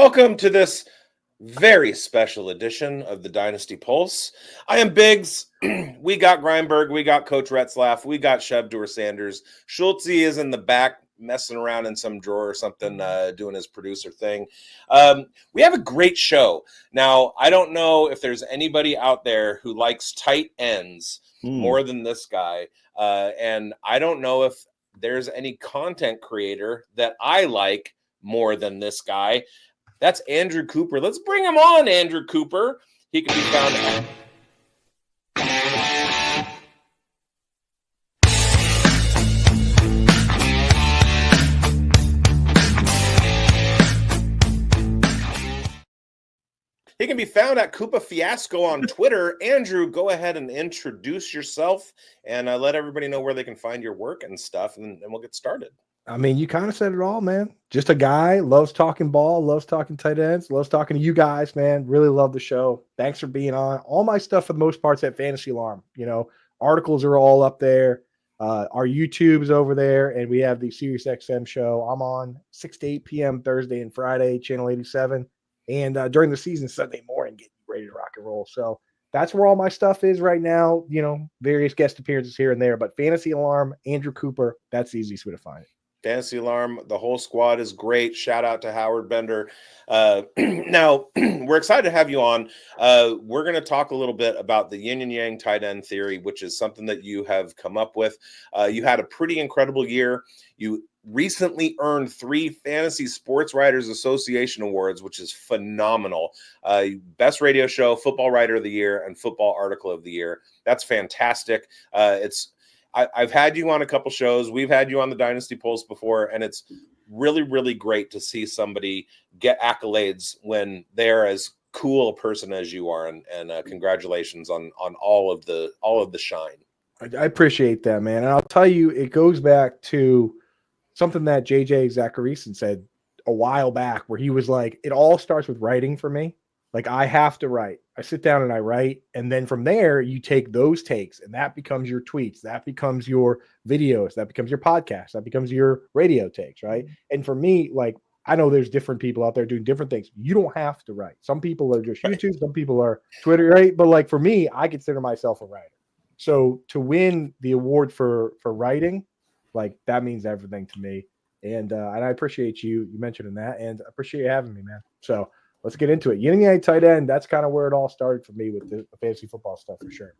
Welcome to this very special edition of the Dynasty Pulse. I am Bigz. We got Grindberg. We got Coach Retzlaff. We got Chev Sanders. Schultzy is in the back messing around in some drawer or something, doing his producer thing. We have a great show. Now, I don't know if there's anybody out there who likes tight ends more than this guy. And I don't know if there's any content creator that I like more than this guy. That's Andrew Cooper. Let's bring him on, Andrew Cooper. He can be found at... He can be found at Koopa Fiasco on Twitter. Andrew, go ahead and introduce yourself and let everybody know where they can find your work and stuff, and we'll get started. I mean, you kind of said it all, man. Just a guy, loves talking ball, loves talking tight ends, loves talking to you guys, man. Really love the show. Thanks for being on. All my stuff for the most part's at Fantasy Alarm. You know, articles are all up there. Our YouTube's over there, and we have the Sirius XM show. I'm on 6 to 8 p.m. Thursday and Friday, Channel 87. And during the season, Sunday morning, getting ready to rock and roll. So that's where all my stuff is right now. You know, various guest appearances here and there. But Fantasy Alarm, Andrew Cooper, that's the easiest way to find it. Fantasy Alarm, the whole squad is great. Shout out to Howard Bender. Now, we're excited to have you on. We're going to talk a little bit about the Yin-Yang Tight End theory, which is something that you have come up with. You had a pretty incredible year. You recently earned 3 Fantasy Sports Writers Association awards, which is phenomenal. Best radio show, Football Writer of the Year, and Football Article of the Year. That's fantastic. I've had you on a couple shows. We've had you on the Dynasty Pulse before, and it's really, really great to see somebody get accolades when they're as cool a person as you are. And congratulations on all of the shine. I appreciate that, man. And I'll tell you, it goes back to something that JJ Zachariason said a while back, where he was like, it all starts with writing for me. Like, I have to write. I sit down and I write. And then from there, you take those takes, and that becomes your tweets. That becomes your videos. That becomes your podcast. That becomes your radio takes, right? And for me, like, I know there's different people out there doing different things. You don't have to write. Some people are just YouTube. Some people are Twitter, right? But like for me, I consider myself a writer. So to win the award for writing, like, that means everything to me. And I appreciate you mentioning that, and I appreciate you having me, man. So let's get into it. Yin-Yang Tight End, that's kind of where it all started for me with the fantasy football stuff, for sure.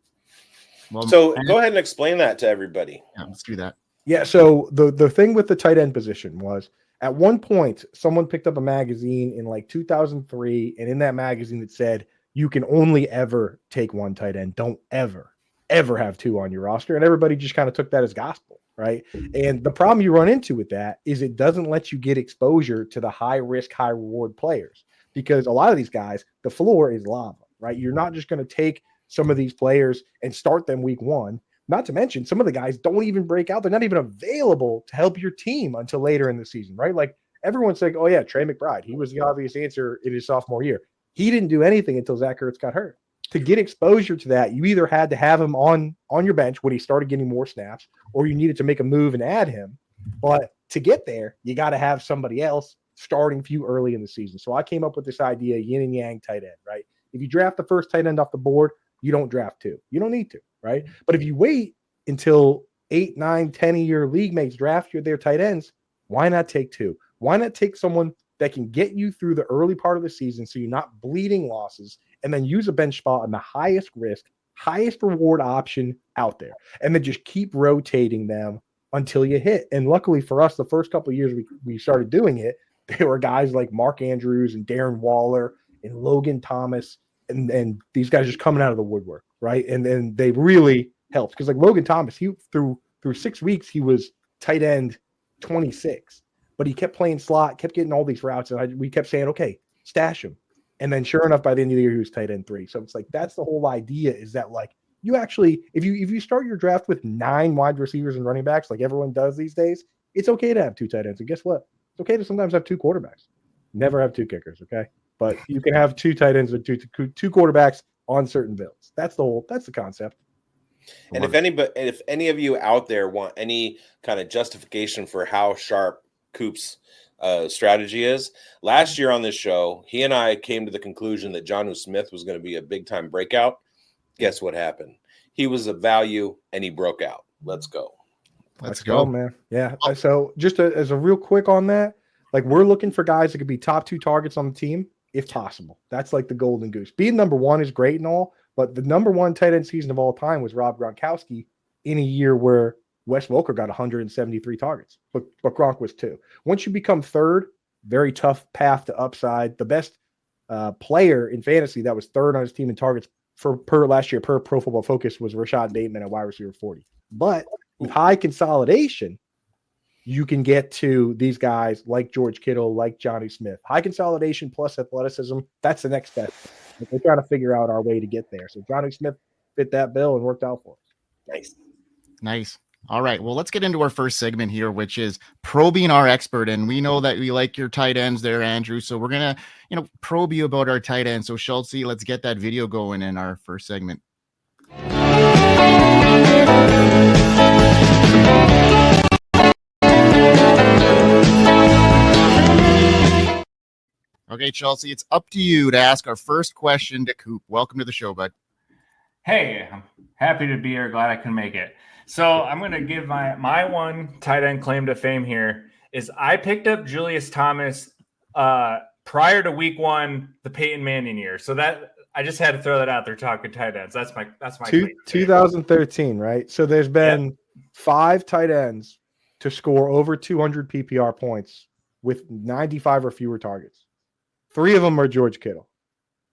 Well, so go ahead and explain that to everybody. Yeah, let's do that. Yeah, so the thing with the tight end position was, at one point, someone picked up a magazine in like 2003, and in that magazine it said, you can only ever take one tight end. Don't ever have 2 on your roster. And everybody just kind of took that as gospel, right? And the problem you run into with that is it doesn't let you get exposure to the high-risk, high-reward players. Because a lot of these guys, the floor is lava, right? You're not just going to take some of these players and start them week 1. Not to mention, some of the guys don't even break out. They're not even available to help your team until later in the season, right? Like, everyone's like, oh, yeah, Trey McBride. He was the obvious answer in his sophomore year. He didn't do anything until Zach Ertz got hurt. To get exposure to that, you either had to have him on your bench when he started getting more snaps, or you needed to make a move and add him. But to get there, you got to have somebody else starting few early in the season. So I came up with this idea, yin and yang tight end, right? If you draft the first tight end off the board, you don't draft 2. You don't need to, right? But if you wait until 8, 9, 10-year league mates draft their tight ends, why not take 2? Why not take someone that can get you through the early part of the season so you're not bleeding losses, and then use a bench spot on the highest risk, highest reward option out there, and then just keep rotating them until you hit. And luckily for us, the first couple of years we started doing it, there were guys like Mark Andrews and Darren Waller and Logan Thomas, and these guys just coming out of the woodwork, right? And then they really helped, because like Logan Thomas, he through 6 weeks he was tight end 26, but he kept playing slot, kept getting all these routes, and we kept saying, okay, stash him. And then sure enough, by the end of the year, he was tight end 3. So it's like, that's the whole idea, is that like, you actually, if you start your draft with 9 wide receivers and running backs like everyone does these days, it's okay to have 2 tight ends. And guess what? It's okay to sometimes have 2 quarterbacks. Never have 2 kickers, okay? But you can have 2 tight ends with two quarterbacks on certain builds. That's the concept. And if any of you out there want any kind of justification for how sharp Coop's strategy is. Last year on this show, he and I came to the conclusion that Jonnu Smith was going to be a big time breakout. Guess what happened? He was a value and he broke out. Let's go. Let's go, man. Yeah. So just as a real quick on that, like we're looking for guys that could be top 2 targets on the team if possible. That's like the golden goose. Being number 1 is great and all, but the number 1 tight end season of all time was Rob Gronkowski in a year where Wes Welker got 173 targets, but Gronk was 2. Once you become 3rd, very tough path to upside. The best player in fantasy that was 3rd on his team in targets per last year per Pro Football Focus was Rashad Bateman at wide receiver 40. But with high consolidation, you can get to these guys like George Kittle, like Jonnu Smith. High consolidation plus athleticism, that's the next step. We're trying to figure out our way to get there. So Jonnu Smith fit that bill and worked out for us. Nice. All right. Well, let's get into our first segment here, which is probing our expert. And we know that we like your tight ends there, Andrew. So we're going to, probe you about our tight ends. So Schultzy, let's get that video going in our first segment. Okay, Chelsea, it's up to you to ask our first question to Coop. Welcome to the show, bud. Hey, I'm happy to be here. Glad I can make it. So I'm going to give my one tight end claim to fame here is I picked up Julius Thomas prior to week 1, the Peyton Manning year. So that I just had to throw that out there talking tight ends. That's my 2013, right? So there's been 5 tight ends to score over 200 PPR points with 95 or fewer targets. 3 of them are George Kittle.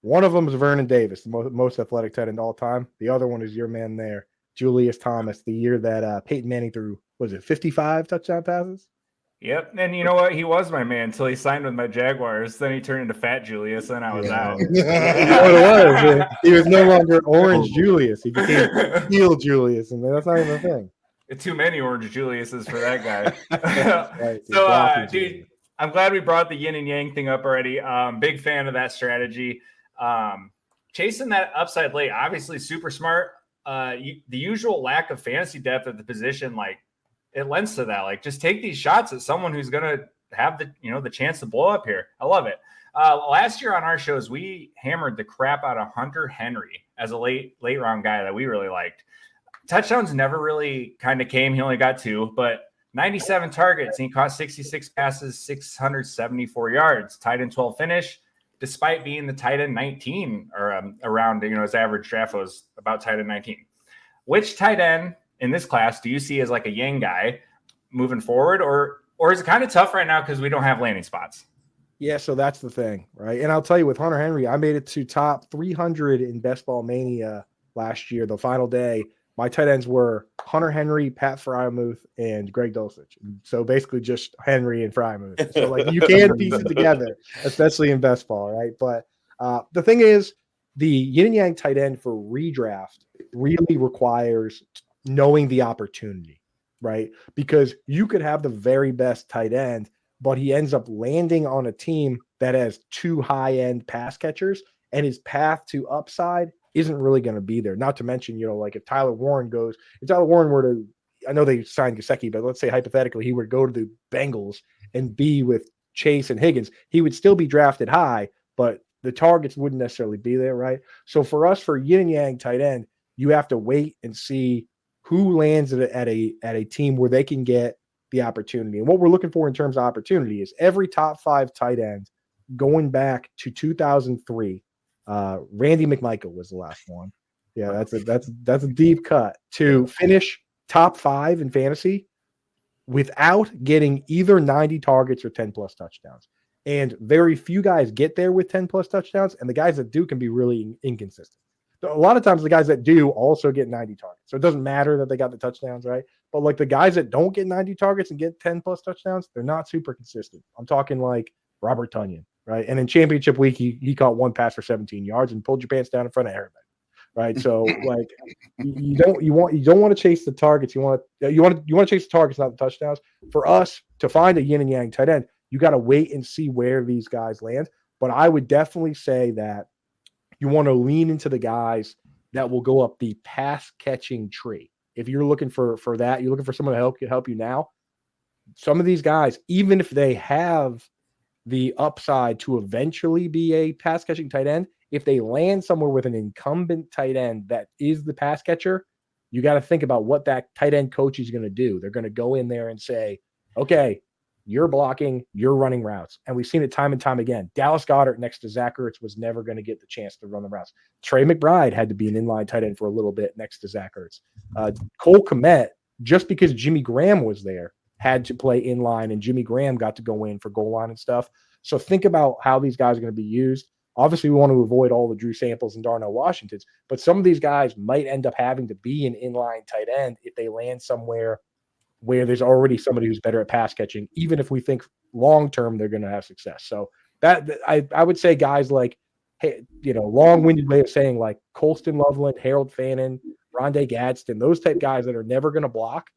One of them is Vernon Davis, the most athletic tight end all time. The other one is your man there, Julius Thomas, the year that Peyton Manning threw, 55 touchdown passes? Yep. And you know what? He was my man until he signed with my Jaguars. Then he turned into Fat Julius, and I was out. You know what it was? He was no longer Orange Julius. He became Steel Julius, and that's not even a thing. Too many Orange Juliuses for that guy. Right, so, dude, I'm glad we brought the yin and yang thing up already. Big fan of that strategy. Chasing that upside late, obviously super smart. The usual lack of fantasy depth at the position, like it lends to that. Like just take these shots at someone who's going to have the chance to blow up here. I love it. Last year on our shows, we hammered the crap out of Hunter Henry as a late round guy that we really liked. Touchdowns never really kind of came. He only got 2, but 97 targets, and he caught 66 passes, 674 yards, tight end 12 finish, despite being the tight end 19 or around, his average draft was about tight end 19. Which tight end in this class do you see as like a yang guy moving forward, or is it kind of tough right now because we don't have landing spots? Yeah, so that's the thing, right? And I'll tell you, with Hunter Henry, I made it to top 300 in Best Ball Mania last year, the final day. My tight ends were Hunter Henry, Pat Frymouth, and Greg Dulcich. So basically just Henry and Frymouth. So like you can piece it together, especially in best ball, right? But the thing is, the yin and yang tight end for redraft really requires knowing the opportunity, right? Because you could have the very best tight end, but he ends up landing on a team that has 2 high-end pass catchers, and his path to upside isn't really going to be there. Not to mention, like if Tyler Warren were to, I know they signed Gesicki, but let's say hypothetically he were to go to the Bengals and be with Chase and Higgins, he would still be drafted high, but the targets wouldn't necessarily be there, right? So for us, for yin and yang tight end, you have to wait and see who lands at a team where they can get the opportunity. And what we're looking for in terms of opportunity is every top 5 tight end going back to 2003. Randy McMichael was the last one. Yeah, that's a deep cut to finish top 5 in fantasy without getting either 90 targets or 10 plus touchdowns. And very few guys get there with 10 plus touchdowns, and the guys that do can be really inconsistent. So a lot of times the guys that do also get 90 targets. So it doesn't matter that they got the touchdowns, right? But like the guys that don't get 90 targets and get 10 plus touchdowns, they're not super consistent. I'm talking like Robert Tonyan. Right. And in championship week, he caught 1 pass for 17 yards and pulled your pants down in front of everybody. Right. So like you don't want to chase the targets. You want to chase the targets, not the touchdowns. For us to find a yin and yang tight end, you got to wait and see where these guys land. But I would definitely say that you want to lean into the guys that will go up the pass catching tree. If you're looking for that, you're looking for someone to help you now. some of these guys, even if they have the upside to eventually be a pass catching tight end, if they land somewhere with an incumbent tight end that is the pass catcher, you got to think about what that tight end coach is going to do. They're going to go in there and say, okay, you're blocking, you're running routes. And we've seen it time and time again. Dallas Goedert next to Zach Ertz was never going to get the chance to run the routes. Trey McBride had to be an inline tight end for a little bit next to Zach Ertz. Cole Kmet, just because Jimmy Graham was there, had to play inline, and Jimmy Graham got to go in for goal line and stuff. So think about how these guys are going to be used. Obviously, we want to avoid all the Drew Samples and Darnell Washingtons, but some of these guys might end up having to be an inline tight end if they land somewhere where there's already somebody who's better at pass catching, even if we think long-term they're going to have success. So that I would say guys like, hey, long-winded way of saying like Colston, Loveland, Harold Fannin, Rondé Gadsden, those type guys that are never going to block,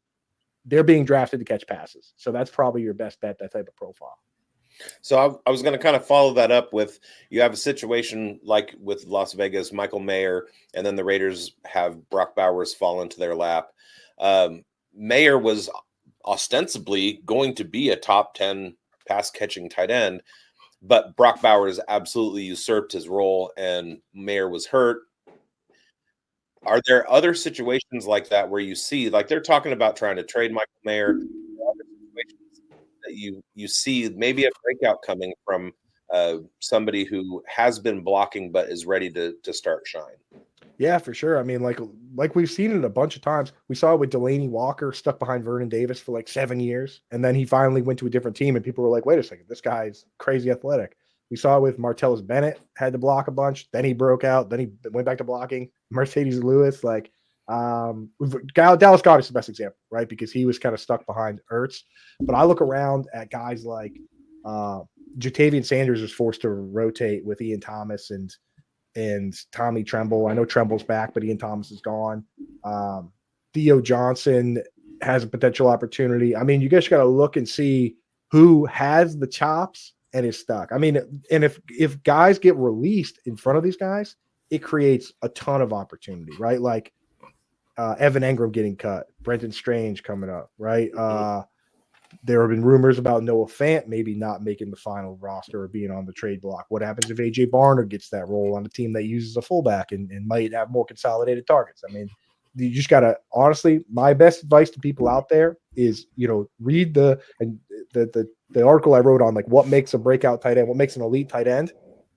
they're being drafted to catch passes. So that's probably your best bet, that type of profile. So I was going to kind of follow that up with, you have a situation like with Las Vegas, Michael Mayer, and then the Raiders have Brock Bowers fall into their lap. Mayer was ostensibly going to be a top 10 pass catching tight end, but Brock Bowers absolutely usurped his role and Mayer was hurt. Are there other situations like that where you see, like they're talking about trying to trade Michael Mayer, other situations that you see maybe a breakout coming from somebody who has been blocking but is ready to start shine? Yeah, for sure. I mean, like we've seen it a bunch of times. We saw it with Delaney Walker stuck behind Vernon Davis for like 7 years, and then he finally went to a different team, and people were like, wait a second, this guy's crazy athletic. We saw it with Martellus Bennett, had to block a bunch, then he broke out, then he went back to blocking. Mercedes Lewis, Dallas Goedert is the best example, right? Because he was kind of stuck behind Ertz. But I look around at guys like Jatavian Sanders was forced to rotate with Ian Thomas and Tommy Tremble. I know Tremble's back, but Ian Thomas is gone. Theo Johnson has a potential opportunity. I mean, you guys got to look and see who has the chops and is stuck. I mean, and if guys get released in front of these guys, it creates a ton of opportunity, right? Like Evan Engram getting cut, Brenton Strange coming up, right? There have been rumors about Noah Fant maybe not making the final roster or being on the trade block. What happens if AJ Barner gets that role on a team that uses a fullback and might have more consolidated targets? I mean, you just got to, honestly, my best advice to people out there is, read the article I wrote on like what makes a breakout tight end, what makes an elite tight end,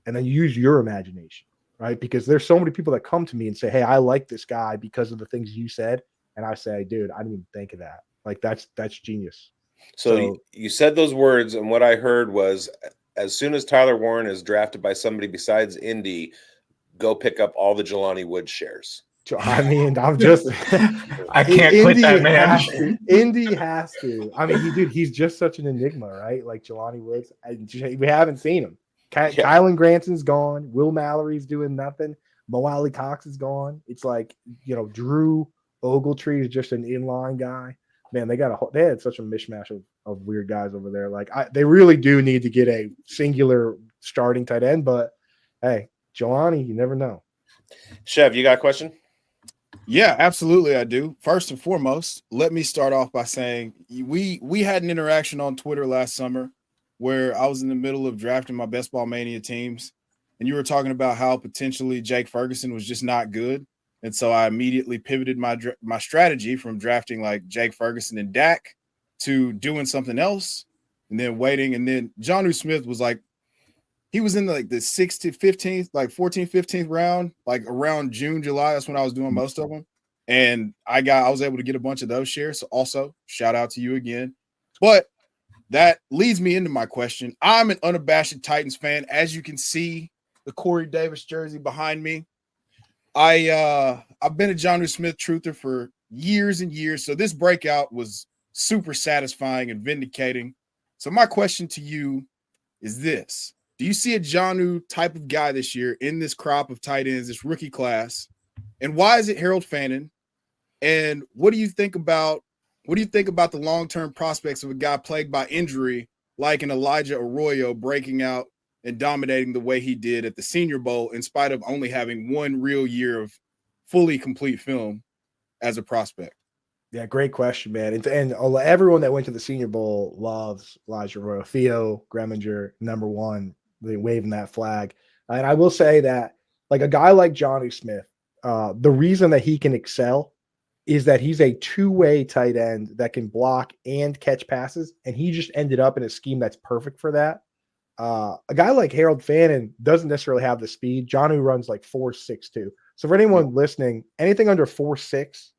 and then use your imagination, right? Because there's so many people that come to me and say, hey, I like this guy because of the things you said. And I say, dude, I didn't even think of that. Like that's genius. So you said those words, and what I heard was, as soon as Tyler Warren is drafted by somebody besides Indy, go pick up all the Jelani Woods shares. I mean, I'm just I can't quit that man. Indy has to. I mean, he's just such an enigma, right? Like Jelani Woods. We haven't seen him. Kylan Granson's gone. Will Mallory's doing nothing. Mo Alley Cox is gone. It's like, Drew Ogletree is just an inline guy. Man, they had such a mishmash of weird guys over there. Like they really do need to get a singular starting tight end, but hey, Jelani, you never know. Chev, you got a question? Yeah, absolutely, I do. First and foremost, let me start off by saying we had an interaction on Twitter last summer where I was in the middle of drafting my Best Ball Mania teams, and you were talking about how potentially Jake Ferguson was just not good. And so I immediately pivoted my strategy from drafting like Jake Ferguson and Dak to doing something else and then waiting. And then Jonnu Smith was like, he was in the 6th to 15th, like 14th, 15th round, like around June, July. That's when I was doing most of them. And I was able to get a bunch of those shares. So also shout out to you again. But that leads me into my question. I'm an unabashed Titans fan. As you can see, the Corey Davis jersey behind me. I've been a Jonnu Smith truther for years and years. So this breakout was super satisfying and vindicating. So my question to you is this. Do you see a Jonnu type of guy this year in this crop of tight ends, this rookie class? And why is it Harold Fannin? And what do you think about the long-term prospects of a guy plagued by injury like an Elijah Arroyo breaking out and dominating the way he did at the Senior Bowl in spite of only having one real year of fully complete film as a prospect? Yeah, great question, man. And everyone that went to the Senior Bowl loves Elijah Royal. Theo, Greminger, number one, they waving that flag. And I will say that, like a guy like Jonnu Smith, the reason that he can excel is that he's a two-way tight end that can block and catch passes, and he just ended up in a scheme that's perfect for that. A guy like Harold Fannin doesn't necessarily have the speed. Jonnu runs like 4.62. So for anyone listening, anything under 4.6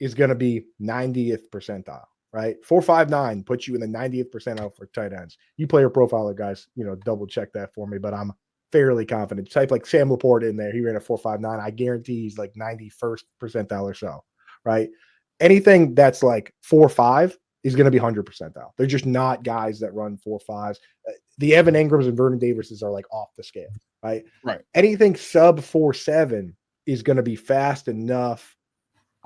is going to be 90th percentile, right? 4.59 puts you in the 90th percentile for tight ends. You player profiler guys, double check that for me, but I'm fairly confident. Type like Sam Laporte in there. He ran a 4.59. I guarantee he's like 91st percentile or so, right? Anything that's like 4.5 is going to be 100 percentile. They're just not guys that run 4.5s. The Evan Ingrams and Vernon Davises are like off the scale, right? Right. Anything sub 4.7 is going to be fast enough.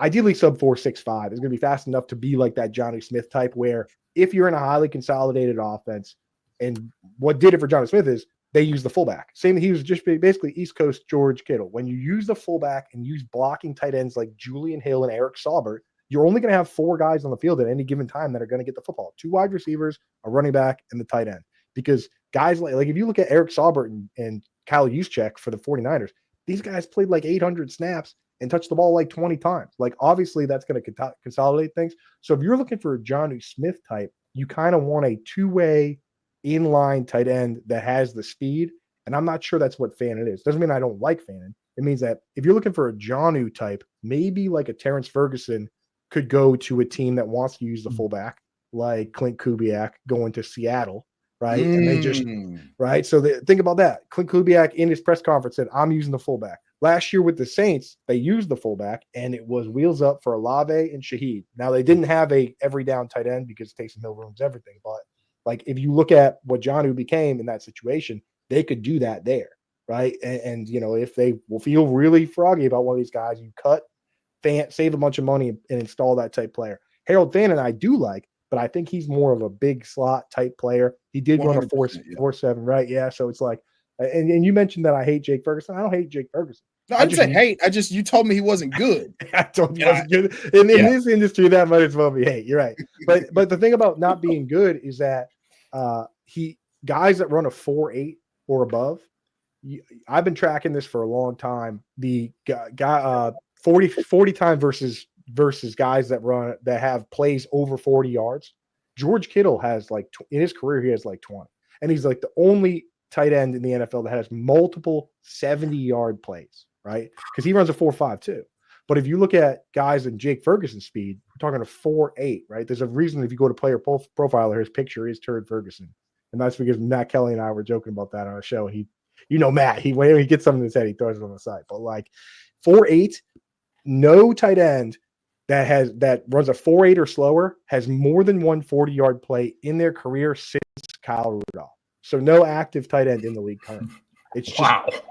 Ideally, sub 4.65 is going to be fast enough to be like that Jonnu Smith type, where if you're in a highly consolidated offense, and what did it for Jonnu Smith is they use the fullback. Same, he was just basically East Coast George Kittle. When you use the fullback and use blocking tight ends like Julian Hill and Eric Saubert, you're only going to have four guys on the field at any given time that are going to get the football: two wide receivers, a running back, and the tight end. Because guys like if you look at Eric Saubert and Kyle Juszczyk for the 49ers, these guys played like 800 snaps and touched the ball like 20 times. Like, obviously, that's going to consolidate things. So if you're looking for a Jonnu Smith type, you kind of want a two-way inline tight end that has the speed. And I'm not sure that's what Fannin is. Doesn't mean I don't like Fannin. It means that if you're looking for a Jonnu type, maybe like a Terrence Ferguson could go to a team that wants to use the fullback, like Clint Kubiak going to Seattle, right? And they just, right? So think about that. Clint Kubiak in his press conference said, I'm using the fullback. Last year with the Saints, they used the fullback, and it was wheels up for Olave and Shaheed. Now, they didn't have a every down tight end because Taysom Hill ruins everything. But, like, if you look at what Jonnu became in that situation, they could do that there, right? And if they will feel really froggy about one of these guys, you cut, save a bunch of money, and install that type player. Harold Fannin I do like, but I think he's more of a big slot type player. He did run a 4.7, right? Yeah, so it's like, and you mentioned that I hate Jake Ferguson. I don't hate Jake Ferguson. No, I didn't say hate. You told me he wasn't good. I told you he wasn't good. In this industry, that might as well be hate. You're right. But the thing about not being good is that guys that run a 4.8 or above, I've been tracking this for a long time. The guy 40 time versus guys that have plays over 40 yards. George Kittle has like in his career he has like 20, and he's like the only tight end in the NFL that has multiple 70-yard plays, right? Because he runs a 4.5 too. But if you look at guys in Jake Ferguson's speed, we're talking a 4.8, right? There's a reason if you go to player profiler, his picture is Turd Ferguson, and that's because Matt Kelly and I were joking about that on a show. Matt, when he gets something in his head, he throws it on the side. But like 4.8, no tight end that runs a 4.8 or slower has more than one 40-yard play in their career since Kyle Rudolph. So no active tight end in the league currently. It's just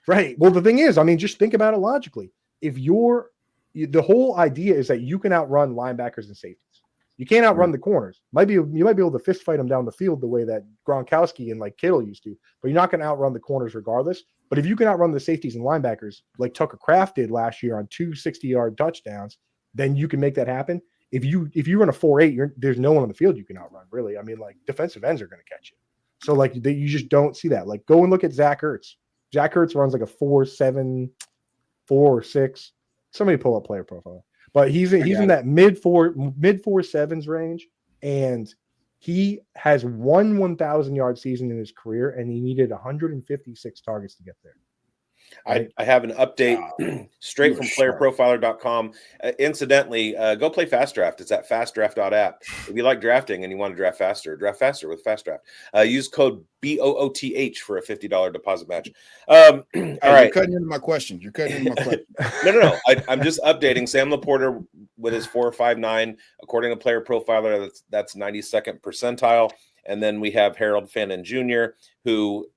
right. Well, the thing is, just think about it logically. If the whole idea is that you can outrun linebackers and safeties. You can't outrun the corners. You might be able to fist fight them down the field the way that Gronkowski and like Kittle used to, but you're not going to outrun the corners regardless. But if you can outrun the safeties and linebackers like Tucker Kraft did last year on 2 60-yard touchdowns, then you can make that happen. If you run a 4.8, there's no one on the field you can outrun, really. Like defensive ends are going to catch you. So like you just don't see that. Like go and look at Zach Ertz. Zach Ertz runs like a 4.7, 4.6. Somebody pull up player profile. But he's in that mid 4.7s range, and he has one 1,000-yard season in his career, and he needed 156 targets to get there. I have an update straight from playerprofiler.com. Incidentally, go play Fast Draft. It's at fastdraft.app. If you like drafting and you want to draft faster with Fast Draft. Use code BOOTH for a $50 deposit match. All right. You're cutting into my question. No. I'm just updating. Sam Laporta with his 4.59, according to Player Profiler, that's 92nd percentile. And then we have Harold Fannin Jr., who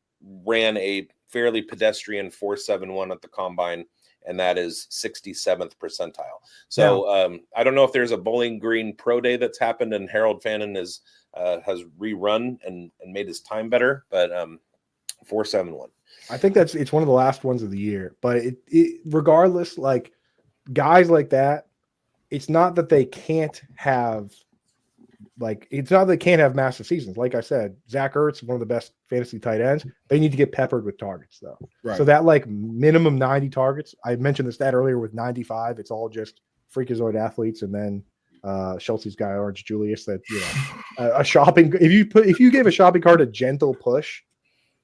ran a fairly pedestrian 4.71 at the combine, and that is 67th percentile. So I don't know if there's a Bowling Green Pro Day that's happened and Harold Fannin has rerun and made his time better, but 4.71. I think it's one of the last ones of the year, but it regardless, like guys like that, it's not that they can't have massive seasons. Like I said, Zach Ertz, one of the best fantasy tight ends. They need to get peppered with targets, though. Right. So that like minimum 90 targets. I mentioned the stat earlier with 95. It's all just freakazoid athletes, and then Schultzy's guy, Orange Julius. That a shopping. If you gave a shopping cart a gentle push,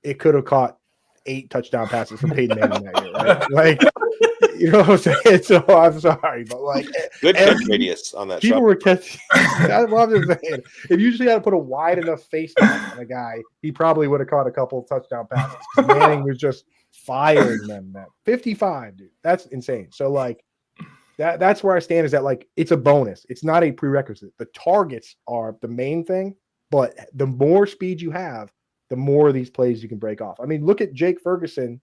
it could have caught 8 touchdown passes from Peyton Manning that year. Right? Like. You know what I'm saying? So I'm sorry, but like good catch radius on that. People were catching. That's what I'm just saying. If you usually had to put a wide enough face mask on a guy, he probably would have caught a couple of touchdown passes. Manning was just firing them. That 55, dude. That's insane. So like that's where I stand. Is that like it's a bonus? It's not a prerequisite. The targets are the main thing, but the more speed you have, the more of these plays you can break off. I mean, look at Jake Ferguson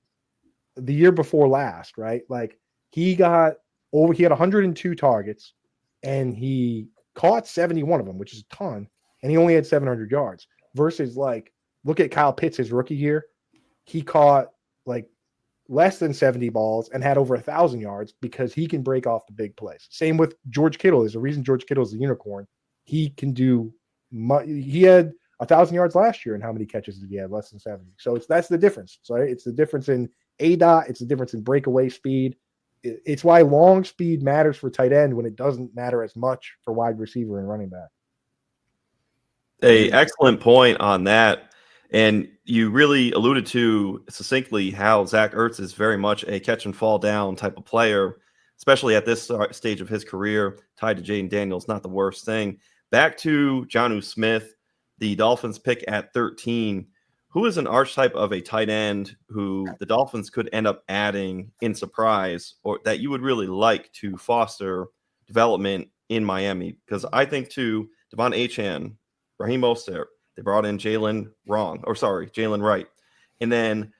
the year before last, right? Like. He had 102 targets and he caught 71 of them, which is a ton. And he only had 700 yards versus like, look at Kyle Pitts, his rookie year. He caught like less than 70 balls and had over 1,000 yards because he can break off the big plays. Same with George Kittle. There's a reason George Kittle is a unicorn. He can do, he had 1,000 yards last year. And how many catches did he have? Less than 70. So that's the difference. So it's the difference in ADOT. It's the difference in breakaway speed. It's why long speed matters for tight end when it doesn't matter as much for wide receiver and running back. Excellent point on that. And you really alluded to succinctly how Zach Ertz is very much a catch and fall down type of player, especially at this stage of his career, tied to Jaden Daniels, not the worst thing. Back to Jonnu Smith, the Dolphins pick at 13. Who is an archetype of a tight end who the Dolphins could end up adding in surprise, or that you would really like to foster development in Miami? Because I think too, Devon Achane, Raheem Mostert, they brought in Jalen Wright. And then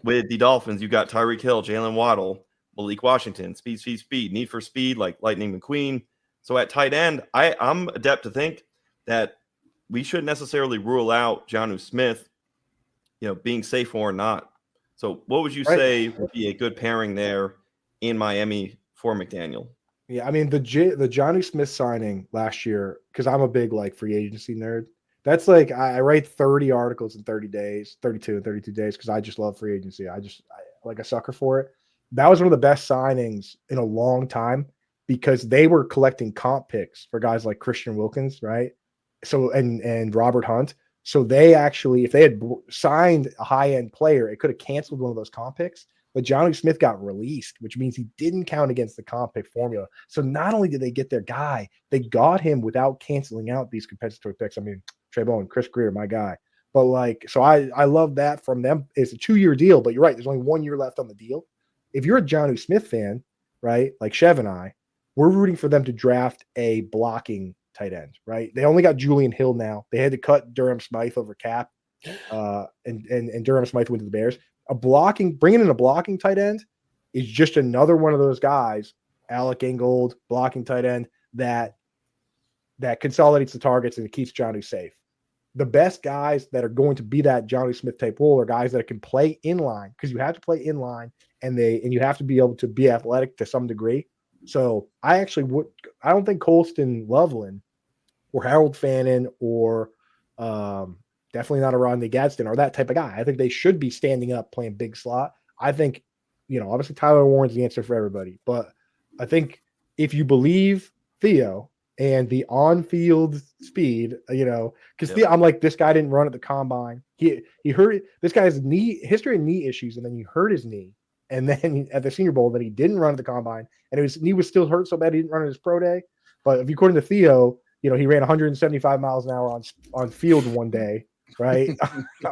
with the Dolphins, you got Tyreek Hill, Jalen Waddle, Malik Washington, speed, need for speed, like Lightning McQueen. So at tight end, I'm adept to think that we shouldn't necessarily rule out Jonnu Smith, being safe or not. So what would you say would be a good pairing there in Miami for McDaniel? Yeah, I mean, the Jonnu Smith signing last year, because I'm a big like free agency nerd. That's like I write 30 articles in 30 days, 32 in 32 days, because I just love free agency. I like a sucker for it. That was one of the best signings in a long time because they were collecting comp picks for guys like Christian Wilkins, right? So and Robert Hunt. So they actually, if they had signed a high-end player, it could have canceled one of those comp picks. But Jonnu Smith got released, which means he didn't count against the comp pick formula. So not only did they get their guy, they got him without canceling out these compensatory picks. I mean, Trey Bowen, Chris Greer, my guy. But like, so I love that from them. It's a 2-year deal, but you're right. There's only 1 year left on the deal. If you're a Jonnu Smith fan, right, like Chev and I, we're rooting for them to draft a blocking tight end, right? They only got Julian Hill now. They had to cut Durham Smythe over cap, and Durham Smythe went to the Bears. Bringing in a blocking tight end is just another one of those guys, Alec Ingold, blocking tight end, that consolidates the targets and it keeps Jonnu safe. The best guys that are going to be that Jonnu Smith type role are guys that can play in line, because you have to play in line and you have to be able to be athletic to some degree. So I don't think Colston, Loveland, or Harold Fannin, or definitely not a Rodney Gadsden are that type of guy. I think they should be standing up playing big slot. I think, obviously Tyler Warren's the answer for everybody, but I think if you believe Theo and the on-field speed, because Theo, I'm like, this guy didn't run at the combine. He hurt this guy's history of knee issues, and then he hurt his knee. And then at the Senior Bowl, then he didn't run at the combine, and his knee was still hurt so bad he didn't run at his pro day. But if according to Theo, he ran 175 miles an hour on field one day, right?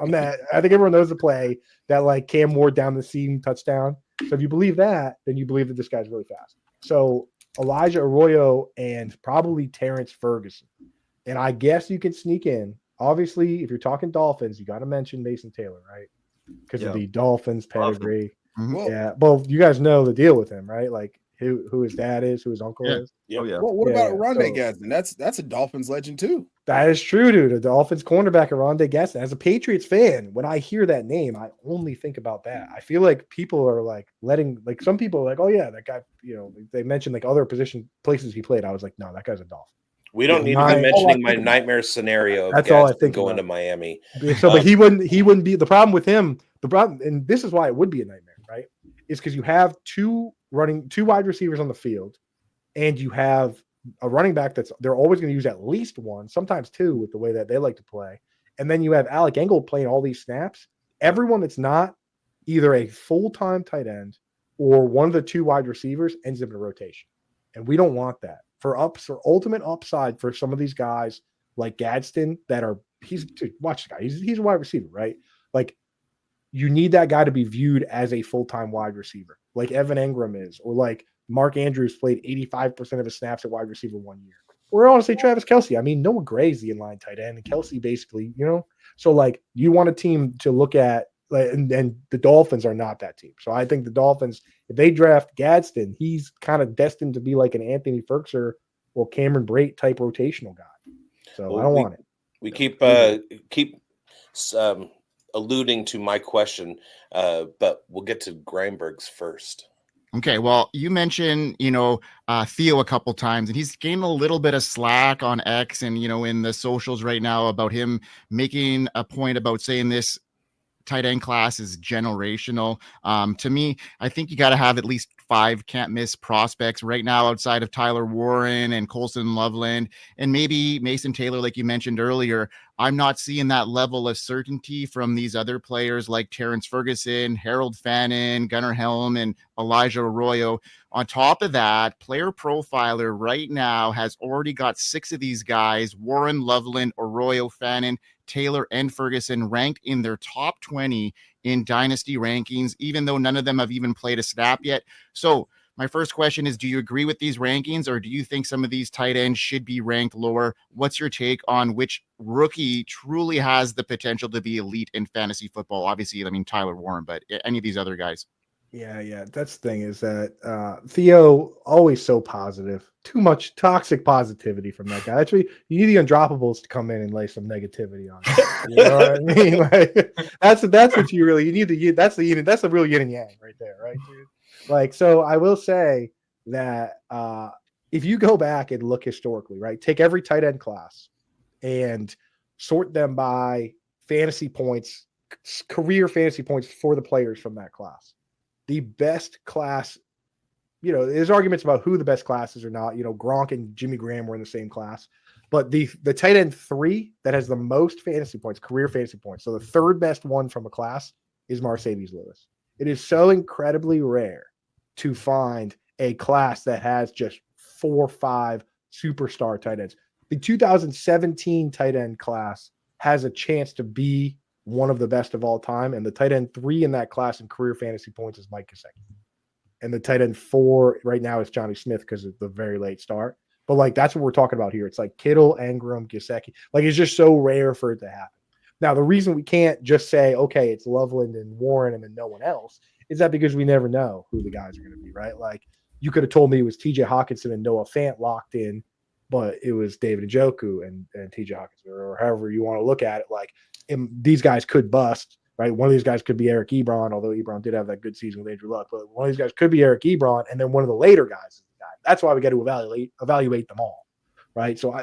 On that, I think everyone knows the play that like Cam Ward down the seam touchdown. So if you believe that, then you believe that this guy's really fast. So Elijah Arroyo and probably Terrence Ferguson, and I guess you can sneak in. Obviously, if you're talking Dolphins, you got to mention Mason Taylor, right? Because of the Dolphins pedigree. Well, Yeah, well, you guys know the deal with him, right? Like who his dad is, who his uncle is. Oh yeah. What about Rondé so- Gadsden? That's a Dolphins legend too. That is true, dude. The Dolphins cornerback Rondé Gadsden. As a Patriots fan, when I hear that name, I only think about that. I feel like people are like some people are like, oh yeah, that guy. They mentioned like other places he played. I was like, no, that guy's a Dolphin. We don't need to be mentioning my nightmare scenario of That's all I Gadsden think going about. to Miami. So, but he wouldn't be the problem with him. The problem, and this is why it would be a nightmare, right? Is because you have two wide receivers on the field, and you have a running back they're always going to use at least one, sometimes two, with the way that they like to play. And then you have Alec Engel playing all these snaps. Everyone that's not either a full-time tight end or one of the two wide receivers ends up in a rotation. And we don't want that. For ultimate upside for some of these guys like Gadsden watch the guy. He's a wide receiver, right? Like, you need that guy to be viewed as a full-time wide receiver, like Evan Engram is, or like Mark Andrews played 85% of his snaps at wide receiver 1 year. Or honestly, Travis Kelce. I mean, Noah Gray's the inline tight end, and Kelce basically, So like, you want a team to look at, and the Dolphins are not that team. So I think the Dolphins, if they draft Gadsden, he's kind of destined to be like an Anthony Firkser or Cameron Brate type rotational guy. So I don't want it. We keep alluding to my question, but we'll get to Grindberg's first. Okay, well, you mentioned, Theo a couple times, and he's gained a little bit of slack on X and, in the socials right now about him making a point about saying this tight end class is generational. To me, I think you got to have at least 5 can't miss prospects right now outside of Tyler Warren and Colston Loveland and maybe Mason Taylor, like you mentioned earlier. I'm not seeing that level of certainty from these other players like Terrence Ferguson, Harold Fannin, Gunnar Helm, and Elijah Arroyo. On top of that, Player Profiler right now has already got 6 of these guys, Warren, Loveland, Arroyo, Fannin, Taylor, and Ferguson, ranked in their top 20 in Dynasty rankings, even though none of them have even played a snap yet. So my first question is, do you agree with these rankings, or do you think some of these tight ends should be ranked lower? What's your take on which rookie truly has the potential to be elite in fantasy football? Obviously, I mean, Tyler Warren, but any of these other guys? Yeah. That's the thing, is that Theo, always so positive. Too much toxic positivity from that guy. That's what you need the undroppables to come in and lay some negativity on. You know what I mean? Like, that's what you need. That's the real yin and yang right there, right, dude? Like, so I will say that if you go back and look historically, right, take every tight end class and sort them by fantasy points, career fantasy points for the players from that class. The best class, there's arguments about who the best class is or not. Gronk and Jimmy Graham were in the same class. But the tight end 3 that has the most fantasy points, career fantasy points, so the third best one from a class is Marcedes Lewis. It is so incredibly rare to find a class that has just 4 or 5 superstar tight ends. The 2017 tight end class has a chance to be one of the best of all time, and the tight end 3 in that class in career fantasy points is Mike Gesicki. And the tight end 4 right now is Jonnu Smith because of the very late start. But like, that's what we're talking about here. It's like Kittle, Engram, Gesicki. Like, it's just so rare for it to happen. Now, the reason we can't just say, okay, it's Loveland and Warren and then no one else, is that because we never know who the guys are going to be, right? Like, you could have told me it was TJ Hawkinson and Noah Fant locked in, but it was David Njoku and TJ Hawkinson, or however you want to look at it. Like, these guys could bust, right? One of these guys could be Eric Ebron, although Ebron did have that good season with Andrew Luck. But one of these guys could be Eric Ebron, and then one of the later guys is the guy. That's why we got to evaluate them all, right? So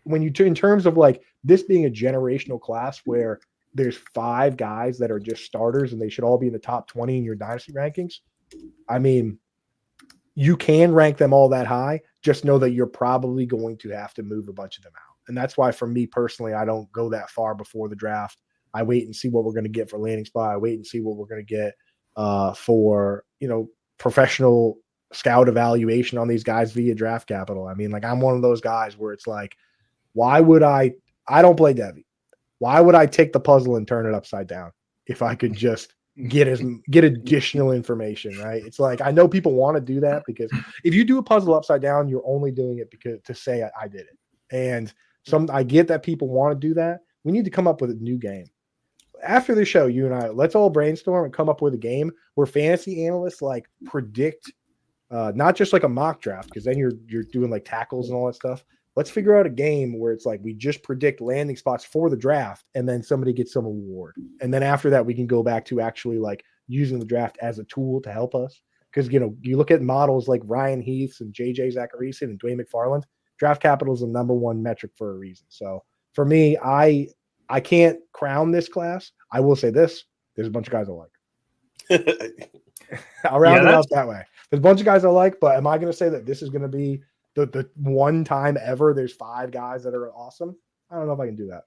in terms of like this being a generational class where there's 5 guys that are just starters and they should all be in the top 20 in your dynasty rankings, I mean, you can rank them all that high. Just know that you're probably going to have to move a bunch of them out. And that's why, for me personally, I don't go that far before the draft. I wait and see what we're going to get for landing spot. I wait and see what we're going to get for, professional scout evaluation on these guys via draft capital. I mean, like, I'm one of those guys where it's like, why would I don't play Devy. Why would I take the puzzle and turn it upside down if I could just get additional information, right? It's like, I know people want to do that because if you do a puzzle upside down, you're only doing it because to say I did it. And I get that people want to do that. We need to come up with a new game. After the show, you and I, let's all brainstorm and come up with a game where fantasy analysts like predict not just like a mock draft, because then you're doing like tackles and all that stuff. Let's figure out a game where it's like we just predict landing spots for the draft, and then somebody gets some award, and then after that we can go back to actually like using the draft as a tool to help us. Because you look at models like Ryan Heath's and JJ Zacharyson and Dwayne McFarland, draft capital is the number one metric for a reason. So for me, I can't crown this class. I will say this: there's a bunch of guys I like. I'll round it out that way. There's a bunch of guys I like, but am I going to say that this is going to be the one time ever there's 5 guys that are awesome? I don't know if I can do that.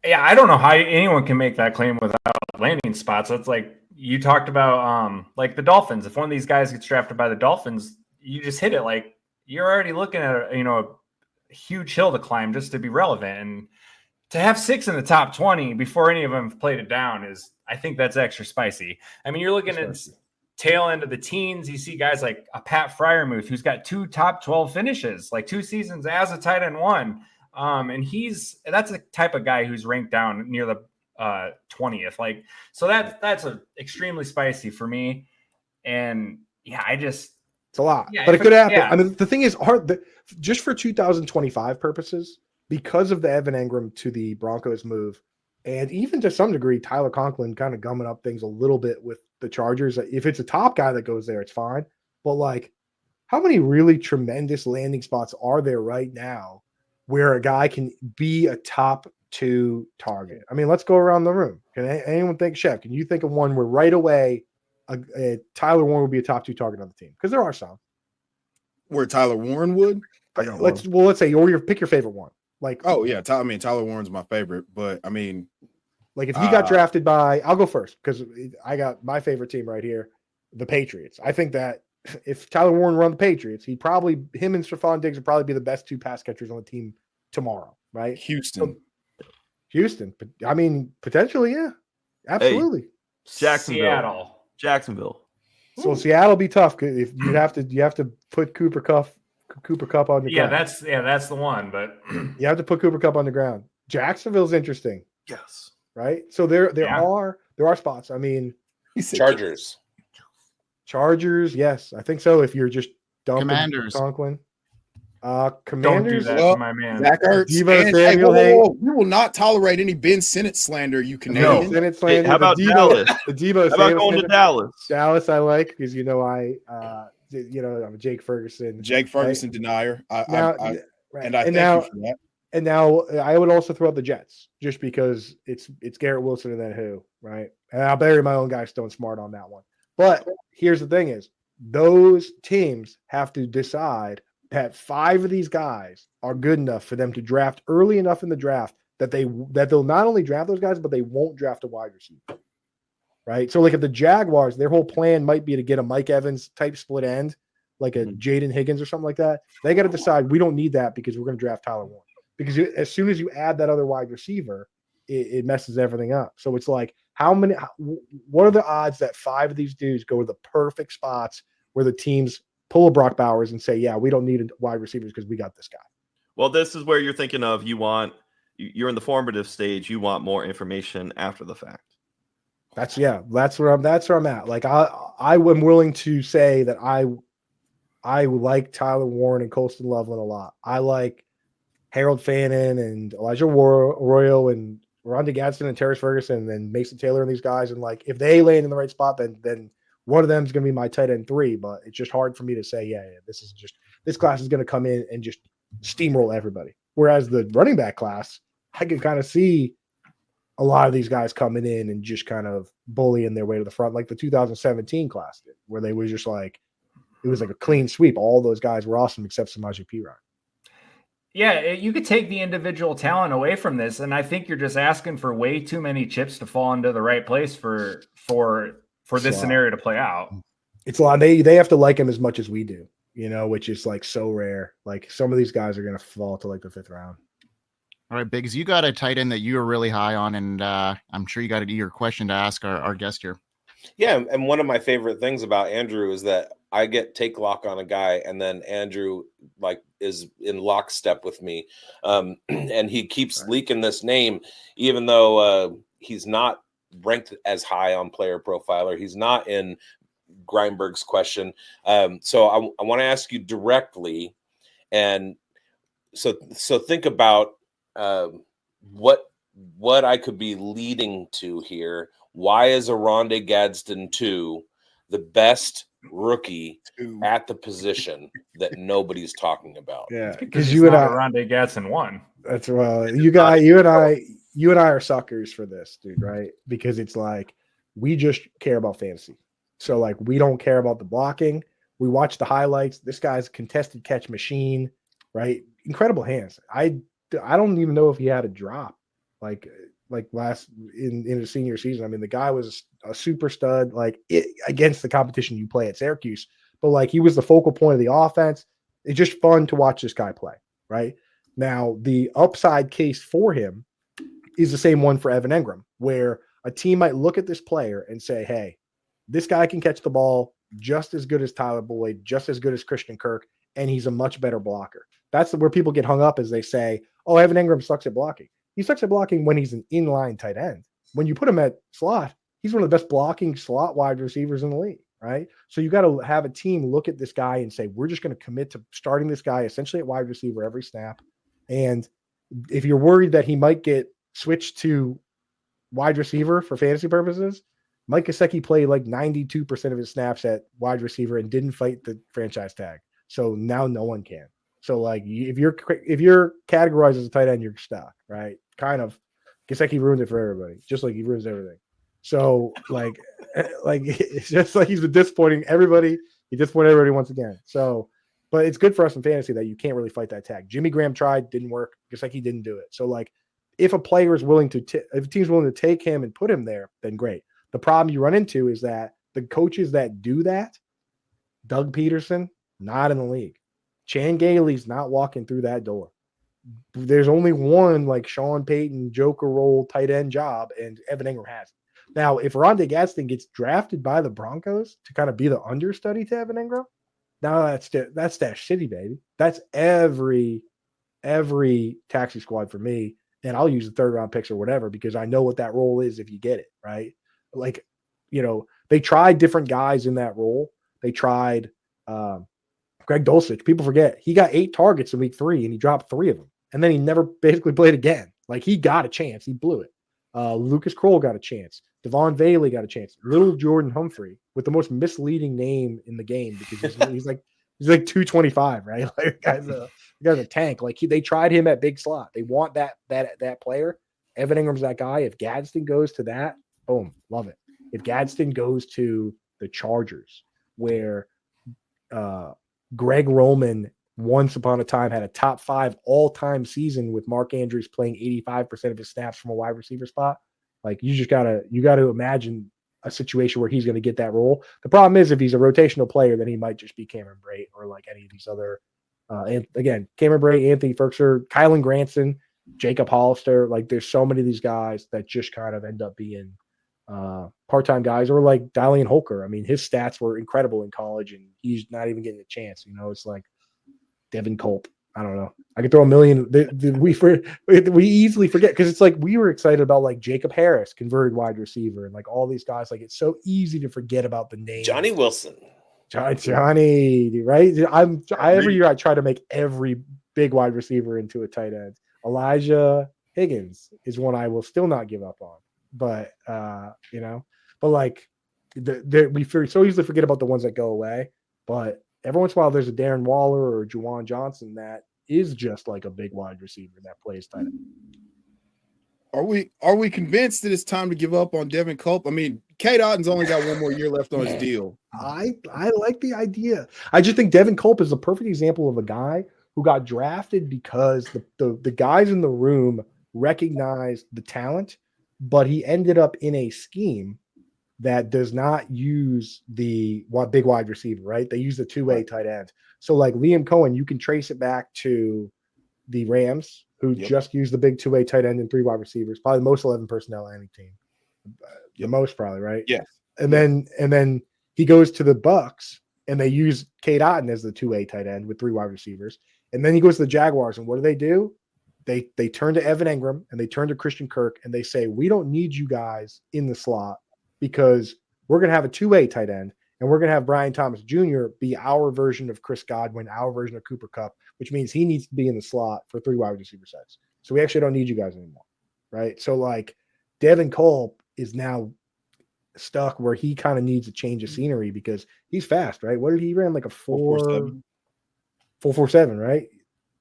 Yeah, I don't know how anyone can make that claim without landing spots. That's like you talked about, like the Dolphins. If one of these guys gets drafted by the Dolphins, you just hit it. Like you're already looking at a huge hill to climb just to be relevant. And to have 6 in the top 20 before any of them have played it down I think that's extra spicy. I mean, you're looking at tail end of the teens. You see guys like a Pat Fryermuth, who's got 2 top 12 finishes, like 2 seasons as a tight end 1. And that's the type of guy who's ranked down near the 20th. Like, so that's extremely spicy for me. And yeah, it's a lot, yeah, but it could happen. Yeah. I mean, the thing is, just for 2025 purposes, because of the Evan Engram to the Broncos move, and even to some degree, Tyler Conklin kind of gumming up things a little bit with the Chargers. If it's a top guy that goes there, it's fine. But like, how many really tremendous landing spots are there right now where a guy can be a top 2 target? I mean, let's go around the room. Can anyone think, Chev, can you think of one where right away Tyler Warren would be a top 2 target on the team? Because there are some. Where Tyler Warren would? Let's say, or pick your favorite one. Like, oh yeah, Tyler Warren's my favorite, but I mean, like if he got drafted by, I'll go first because I got my favorite team right here, the Patriots. I think that if Tyler Warren run the Patriots, him and Stephon Diggs would probably be the best 2 pass catchers on the team tomorrow, right? Houston, but I mean, potentially, yeah, absolutely. Hey, Jacksonville. So Seattle be tough if you have to put Cooper Kupp on the ground. That's the one, but you have to put Cooper Kupp on the ground. Jacksonville's interesting. Yes. Right. So there are spots. I mean, Chargers. Yes, I think so. If you're just dumping Commanders. Conklin. Commanders. Don't do that to my man. Zach Ertz. We will not tolerate any Ben Sinnott slander. You can Ben Sinnott slander. Hey, how about Dallas? The Debo. How about going to Dallas? Dallas, I like because I'm a Jake Ferguson. Right? Denier. And I thank you for that. And now I would also throw out the Jets just because it's Garrett Wilson and then who, right? And I'll bury my own guy Stone Smart on that one. But here's the thing is those teams have to decide that 5 of these guys are good enough for them to draft early enough in the draft that they'll not only draft those guys, but they won't draft a wide receiver. Right. So like if the Jaguars, their whole plan might be to get a Mike Evans type split end, like a Jaden Higgins or something like that. They got to decide we don't need that because we're going to draft Tyler Warren. Because as soon as you add that other wide receiver, it messes everything up. So it's like, what are the odds that 5 of these dudes go to the perfect spots where the teams pull a Brock Bowers and say, yeah, we don't need wide receivers because we got this guy. Well, this is where you're thinking of, you're in the formative stage. You want more information after the fact. That's where I'm at. Like I am willing to say that I like Tyler Warren and Colston Loveland a lot. I like Harold Fannin and Elijah Arroyo and Rondé Gadsden and Terrence Ferguson and then Mason Taylor and these guys. And like, if they land in the right spot, then one of them is going to be my tight end 3, but it's just hard for me to say, this class is going to come in and just steamroll everybody. Whereas the running back class, I can kind of see a lot of these guys coming in and just kind of bullying their way to the front, like the 2017 class did, where they was just like, it was like a clean sweep. All those guys were awesome except Samaje Perine. Yeah, you could take the individual talent away from this, and I think you're just asking for way too many chips to fall into the right place for this scenario to play out. It's a lot. They have to like him as much as we do, which is like so rare. Like some of these guys are going to fall to like the 5th round. All right, Bigz, you got a tight end that you are really high on, and I'm sure you got an eager question to ask our guest here. Yeah, and one of my favorite things about Andrew is that I get take lock on a guy, and then Andrew is in lockstep with me, and he keeps leaking this name, even though he's not ranked as high on Player Profiler. He's not in Grindberg's question. So I want to ask you directly, and so think about what I could be leading to here. Why is Oronde Gadsden 2 the best rookie at the position that nobody's talking about? Yeah, because you and Oronde Gadsden 1. That's you and I are suckers for this, dude, right? Because it's like we just care about fantasy. So like we don't care about the blocking. We watch the highlights. This guy's a contested catch machine, right? Incredible hands. I don't even know if he had a drop like last in his senior season. I mean, the guy was a super stud, against the competition you play at Syracuse. But like he was the focal point of the offense. It's just fun to watch this guy play, right? Now, the upside case for him is the same one for Evan Engram, where a team might look at this player and say, hey, this guy can catch the ball just as good as Tyler Boyd, just as good as Christian Kirk, and he's a much better blocker. That's where people get hung up as they say, oh, Evan Engram sucks at blocking. He sucks at blocking when he's an inline tight end. When you put him at slot, he's one of the best blocking slot wide receivers in the league, right? So you got to have a team look at this guy and say, we're just going to commit to starting this guy essentially at wide receiver every snap. And if you're worried that he might get switched to wide receiver for fantasy purposes, Mike Gesicki played like 92% of his snaps at wide receiver and didn't fight the franchise tag. So now no one can. So like if you're categorized as a tight end, you're stuck, right? Kind of. Gesicki ruined it for everybody, just like he ruins everything. So like it's just like he's been disappointing everybody. He disappointed everybody once again. So, but it's good for us in fantasy that you can't really fight that tag. Jimmy Graham tried, didn't work. Gesicki didn't do it. So like if a player is willing to, if a team's willing to take him and put him there, then great. The problem you run into is that the coaches that do that, Doug Peterson, not in the league. Chan Gailey's not walking through that door. There's only one like Sean Payton, Joker role tight end job, and Evan Engram has it. Now, if Oronde Gadsden gets drafted by the Broncos to kind of be the understudy to Evan Engram, now that's Dash City, baby. That's every taxi squad for me. And I'll use the third round picks or whatever because I know what that role is if you get it, right? Like, they tried different guys in that role. They tried Greg Dulcich. People forget he got 8 targets in week 3 and he dropped 3 of them. And then he never basically played again. Like he got a chance. He blew it. Lucas Kroll got a chance. Devon Bailey got a chance. Little Jordan Humphrey with the most misleading name in the game because he's like 225, right? Like the guy's a tank. Like they tried him at big slot. They want that player. Evan Ingram's that guy. If Gadsden goes to that, boom, love it. If Gadsden goes to the Chargers, where Greg Roman once upon a time had a top 5 all-time season with Mark Andrews playing 85% of his snaps from a wide receiver spot, like you got to imagine a situation where he's going to get that role. The problem is if he's a rotational player, then he might just be Cameron Brate or like any of these other and again, Cameron Brate, Anthony Firkser, Kylan Granson, Jacob Hollister. Like there's so many of these guys that just kind of end up being part-time guys, or like Dalian Holker. I mean, his stats were incredible in college and he's not even getting a chance. It's like Devin Culp. I don't know. I could throw a million. We easily forget because it's like we were excited about like Jacob Harris, converted wide receiver, and like all these guys. Like it's so easy to forget about the name. Johnny Wilson. Johnny, right? Every year I try to make every big wide receiver into a tight end. Elijah Higgins is one I will still not give up on. But but like we so easily forget about the ones that go away. But every once in a while, there's a Darren Waller or Juwan Johnson that is just like a big wide receiver that plays tight end. Are we convinced that it's time to give up on Devin Culp? I mean, Cade Otton's only got 1 more year left on his deal. I like the idea. I just think Devin Culp is a perfect example of a guy who got drafted because the guys in the room recognized the talent, but he ended up in a scheme that does not use the big wide receiver, right? They use the 2-way tight end. So like Liam Cohen, you can trace it back to the Rams, who just used the big 2-way tight end and 3 wide receivers, probably the most 11 personnel on any team. The most probably, right? Yes. And then he goes to the Bucks and they use Cade Otton as the 2-way tight end with 3 wide receivers. And then he goes to the Jaguars, and what do? They turn to Evan Engram and they turn to Christian Kirk and they say, we don't need you guys in the slot because we're going to have a 2-way tight end and we're going to have Brian Thomas Jr. be our version of Chris Godwin, our version of Cooper Kupp, which means he needs to be in the slot for 3 wide receiver sets. So we actually don't need you guys anymore, right? So like Devin Cole is now stuck where he kind of needs a change of scenery because he's fast, right? What did he ran like a 4.47, right?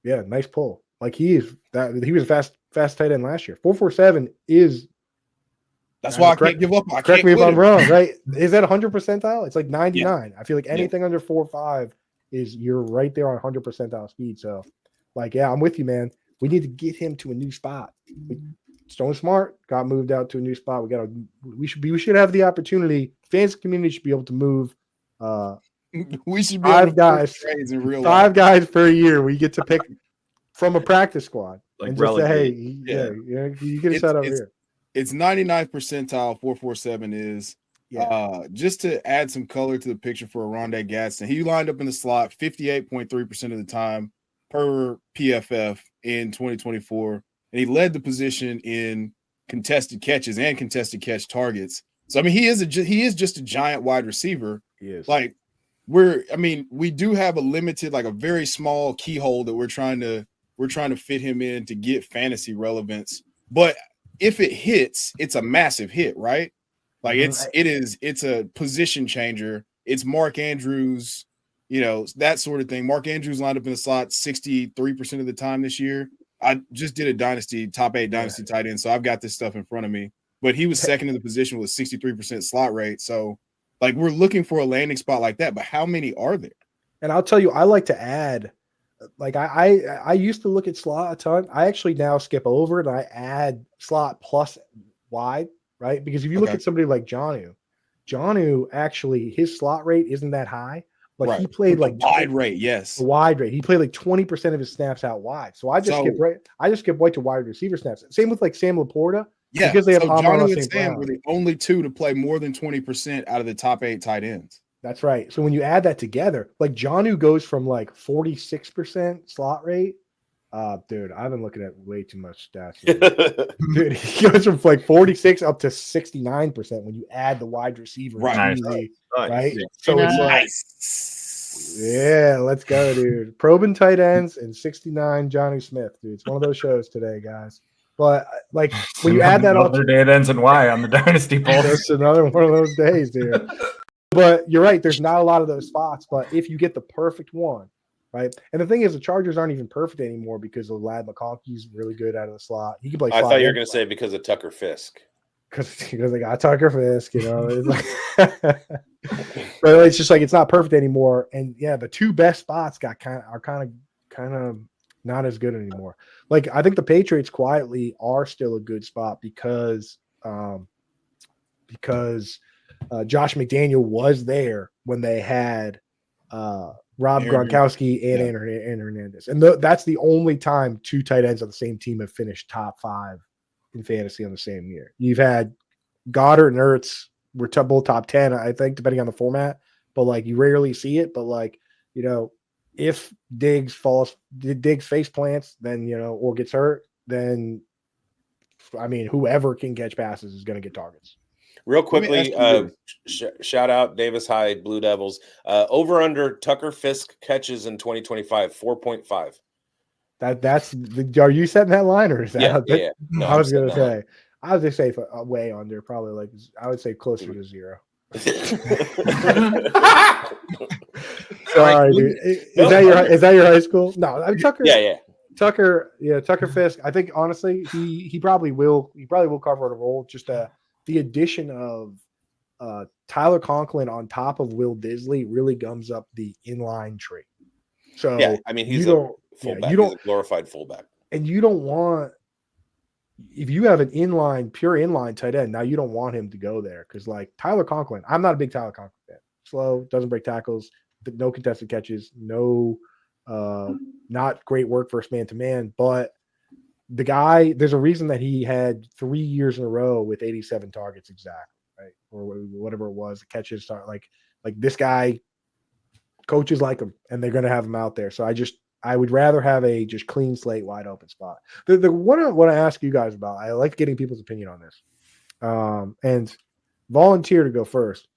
Yeah, nice pull. Like he was a fast tight end last year. 4.47 is. That's why I can't give up. Correct me if I'm wrong, right? Is that 100 percentile? It's like 99. Yeah. I feel like anything under 4.5 is you're right there on 100 percentile speed. So, like, yeah, I'm with you, man. We need to get him to a new spot. Stone Smart got moved out to a new spot. We should have the opportunity. Fans community should be able to move. We should be five guys per year. We get to pick from a practice squad like and just say, hey, you get a set over here. It's 99th percentile. 4.47 is. Just to add some color to the picture for Rondé Gadsden, he lined up in the slot 58.3% of the time per PFF in 2024, and he led the position in contested catches and contested catch targets. So I mean, he is just a giant wide receiver. He is. Like we do have a limited, like a very small keyhole that we're trying to fit him in to get fantasy relevance. But if it hits, it's a massive hit, right? Like it's a position changer. It's Mark Andrews, that sort of thing. Mark Andrews lined up in the slot 63% of the time this year. I just did a top 8 dynasty tight end, so I've got this stuff in front of me. But he was second in the position with a 63% slot rate. So, like, we're looking for a landing spot like that. But how many are there? And I'll tell you, I like to add. Like I used to look at slot a ton. I actually now skip over it and I add slot plus wide, right? Because if you look at somebody like Jonnu actually his slot rate isn't that high, but he played like wide rate. Yes, wide rate. He played like 20% of his snaps out wide. So I just skip right to wide receiver snaps. Same with like Sam Laporta. Yeah, because they have Jonnu and Sam were the only two to play more than 20% out of the top 8 tight ends. That's right. So when you add that together, like Jonnu goes from like 46% slot rate. Dude, I've been looking at way too much stats. Dude, he goes from like 46 up to 69% when you add the wide receiver. Right. Right. So it's nice. Yeah, let's go, dude. Probing tight ends and 69 Jonnu Smith, dude. It's one of those shows today, guys. But like when you add that all, other day it ends in Y on the Dynasty Pulse. It's another one of those days, dude. But you're right. There's not a lot of those spots. But if you get the perfect one, right? And the thing is, the Chargers aren't even perfect anymore because of Ladd McConkey's really good out of the slot. He can play. I thought you were going to say because of Tucker Fisk. Because they got Tucker Fisk, It's like, but it's just like it's not perfect anymore. And yeah, the 2 best spots are kind of not as good anymore. Like I think the Patriots quietly are still a good spot because Josh McDaniel was there when they had Rob Gronkowski and Aaron Hernandez. And that's the only time 2 tight ends on the same team have finished top 5 in fantasy on the same year. You've had Goddard and Ertz were both top 10, I think, depending on the format. But, like, you rarely see it. But, like, if Diggs face plants, then, or gets hurt, then, I mean, whoever can catch passes is going to get targets. Real quickly, shout out Davis High Blue Devils. Over under Tucker Fisk catches in 2025, 4.5. That's are you setting that line or is that? Yeah. No, I was gonna say way under, probably like I would say closer to 0. Sorry, dude. Is that your high school? No, I mean, Tucker. Yeah. Tucker Fisk. I think honestly, he probably will cover the role. Just the addition of Tyler Conklin on top of Will Disley really gums up the inline tree. So yeah, I mean he's a fullback. He's a glorified fullback, and you don't want if you have an pure inline tight end. Now you don't want him to go there because like Tyler Conklin, I'm not a big Tyler Conklin fan. Slow, doesn't break tackles, no contested catches, no, not great work first man to man, but. The guy, there's a reason that he had 3 years in a row with 87 targets exactly, right? Or whatever it was. The catches start like this guy, coaches like him, and they're going to have him out there. So I would rather have a just clean slate, wide open spot. The one I want to ask you guys about, I like getting people's opinion on this, and volunteer to go first.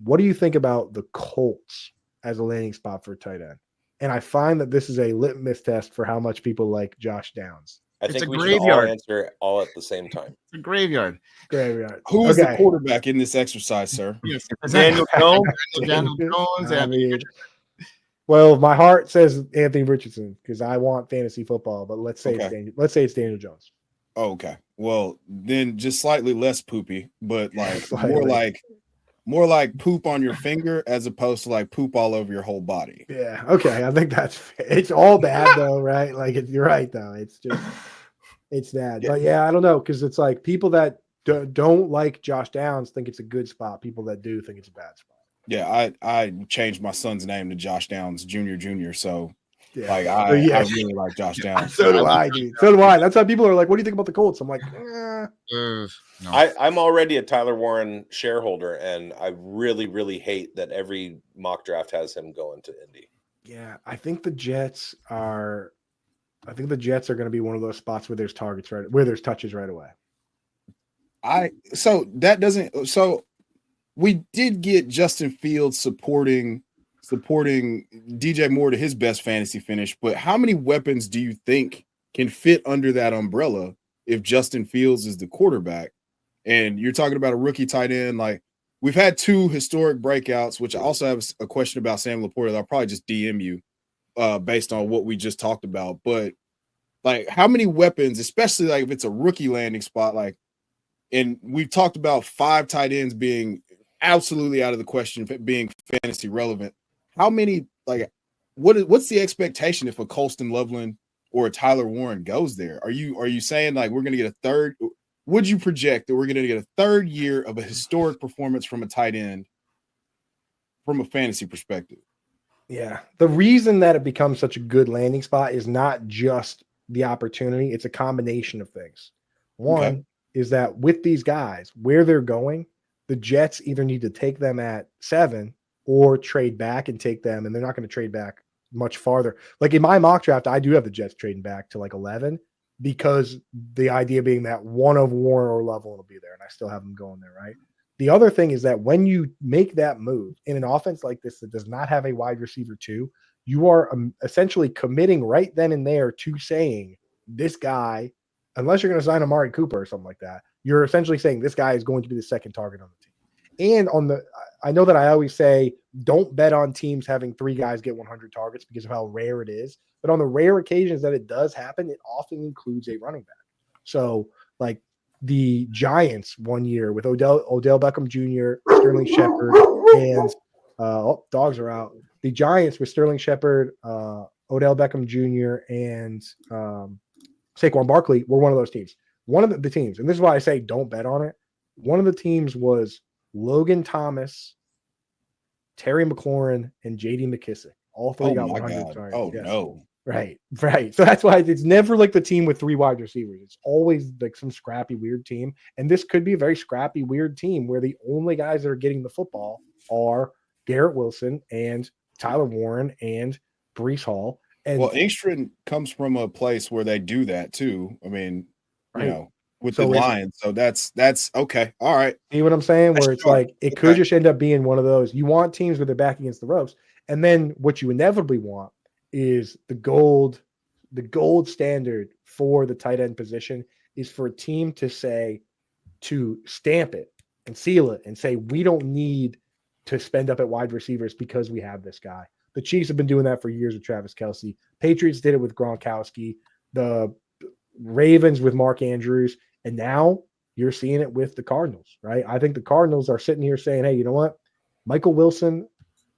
what do you think about the Colts as a landing spot for a tight end? And I find that this is a litmus test for how much people like Josh Downs. I It's think a we should all graveyard. answer it all at the same time. It's a graveyard. Graveyard. Who is the quarterback in this exercise, sir? Yes. Daniel Jones. Daniel Jones. I And mean, well, my heart says Anthony Richardson because I want fantasy football, but let's say it's Daniel Jones. Oh, okay. Well, then just slightly less poopy, but like Slightly. more like poop on your finger as opposed to like poop all over your whole body. Yeah. Okay. I think that's fair. It's all bad though, right? Like you're right though. It's bad. Yeah. But yeah, I don't know because it's like people that don't like Josh Downs think it's a good spot. People that do think it's a bad spot. Yeah, I changed my son's name to Josh Downs Jr. So Yeah. like I really like Josh Downs. So do I, dude. So do I. That's why people are like, "What do you think about the Colts?" I'm like, no. I'm already a Tyler Warren shareholder, and I really, really hate that every mock draft has him going to Indy. yeah. I think the Jets are going to be one of those spots where there's touches right away. So we did get Justin Fields supporting DJ Moore to his best fantasy finish, but how many weapons do you think can fit under that umbrella if Justin Fields is the quarterback? And you're talking about a rookie tight end. Like we've had 2 historic breakouts, which I also have a question about Sam Laporta that I'll probably just DM you based on what we just talked about. But like how many weapons, especially like if it's a rookie landing spot, like, and we've talked about 5 tight ends being absolutely out of the question, being fantasy relevant. How many, like, what's the expectation if a Colston, Loveland, or a Tyler Warren goes there? Are you saying like we're going to get a third? Would you project that we're going to get a third year of a historic performance from a tight end from a fantasy perspective? Yeah. The reason that it becomes such a good landing spot is not just the opportunity. It's a combination of things. One is that with these guys, where they're going, the Jets either need to take them at 7 or trade back and take them, and they're not going to trade back much farther. Like in my mock draft, I do have the Jets trading back to like 11 because the idea being that one of Warren or Loveland will be there, and I still have them going there, right? The other thing is that when you make that move in an offense like this that does not have a wide receiver 2, you are essentially committing right then and there to saying this guy, unless you're going to sign Amari Cooper or something like that, you're essentially saying this guy is going to be the second target on the team. And I know that I always say don't bet on teams having 3 guys get 100 targets because of how rare it is. But on the rare occasions that it does happen, it often includes a running back. So like the Giants one year with Odell Beckham Jr., Sterling Shepard, and dogs are out. The Giants with Sterling Shepard, Odell Beckham Jr., and Saquon Barkley were one of those teams. One of the teams, and this is why I say don't bet on it. One of the teams was Logan Thomas, Terry McLaurin, and J.D. McKissick. All 3 got 100 targets. Oh, yes. no. Right. So that's why it's never like the team with 3 wide receivers. It's always like some scrappy, weird team. And this could be a very scrappy, weird team where the only guys that are getting the football are Garrett Wilson and Tyler Warren and Breece Hall. And well, Engstrand comes from a place where they do that too. I mean, right. You know, with the Lions. So that's okay. All right. See what I'm saying? Where it's like it could just end up being one of those. You want teams where they're back against the ropes. And then what you inevitably want is the gold standard for the tight end position is for a team to stamp it and seal it and say, we don't need to spend up at wide receivers because we have this guy. The Chiefs have been doing that for years with Travis Kelce. Patriots did it with Gronkowski. The Ravens with Mark Andrews. And now you're seeing it with the Cardinals, right? I think the Cardinals are sitting here saying, hey, you know what? Michael Wilson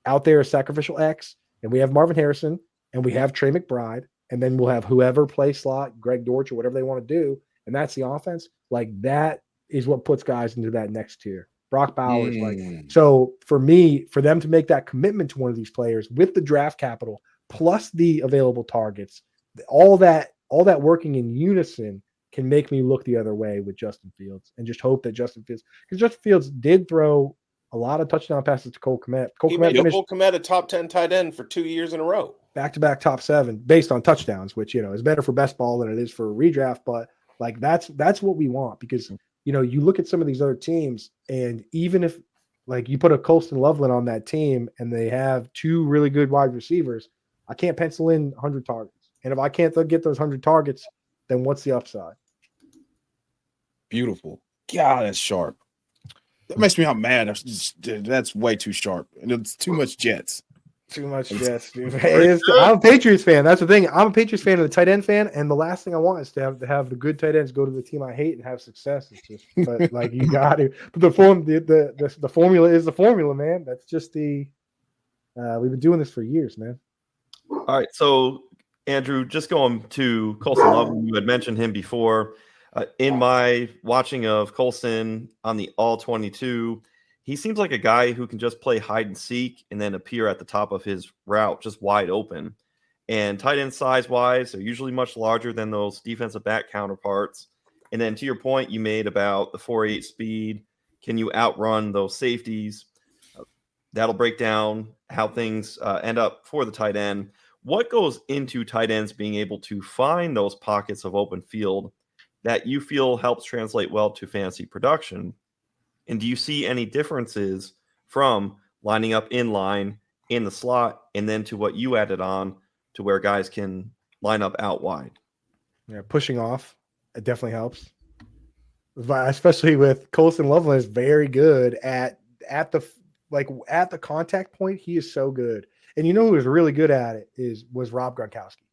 out there is sacrificial X, and we have Marvin Harrison, and we have Trey McBride, and then we'll have whoever play slot, Greg Dortch or whatever they want to do, and that's the offense. Like that is what puts guys into that next tier. Brock Bowers, so for me, for them to make that commitment to one of these players with the draft capital plus the available targets, all that working in unison can make me look the other way with Justin Fields and just hope that Justin Fields did throw a lot of touchdown passes to Cole Kmet. Cole Kmet a top 10 tight end for 2 years in a row. Back-to-back top 7 based on touchdowns, which, is better for best ball than it is for a redraft. But like, that's what we want because, you look at some of these other teams and even if like you put a Colston Loveland on that team and they have 2 really good wide receivers, I can't pencil in 100 targets. And if I can't get those 100 targets, then what's the upside? Beautiful. God, that's sharp. That makes me mad. That's way too sharp. And it's too much Jets. Too much Jets, dude. I'm a Patriots fan. That's the thing. I'm a Patriots fan and a tight end fan, and the last thing I want is to have the good tight ends go to the team I hate and have success. It's just, but like you got to. But the formula is the formula, man. That's just the. We've been doing this for years, man. All right, so Andrew, just going to Colston Loveland, you had mentioned him before. In my watching of Colston on the All-22, he seems like a guy who can just play hide and seek and then appear at the top of his route just wide open. And tight end size-wise, they're usually much larger than those defensive back counterparts. And then to your point you made about the 4.8 speed, can you outrun those safeties? That'll break down how things end up for the tight end. What goes into tight ends being able to find those pockets of open field that you feel helps translate well to fantasy production? And do you see any differences from lining up in line in the slot and then to what you added on to where guys can line up out wide? Yeah, pushing off, it definitely helps. Especially with Colston Loveland is very good at the contact point. He is so good. And you know who was really good at it was Rob Gronkowski.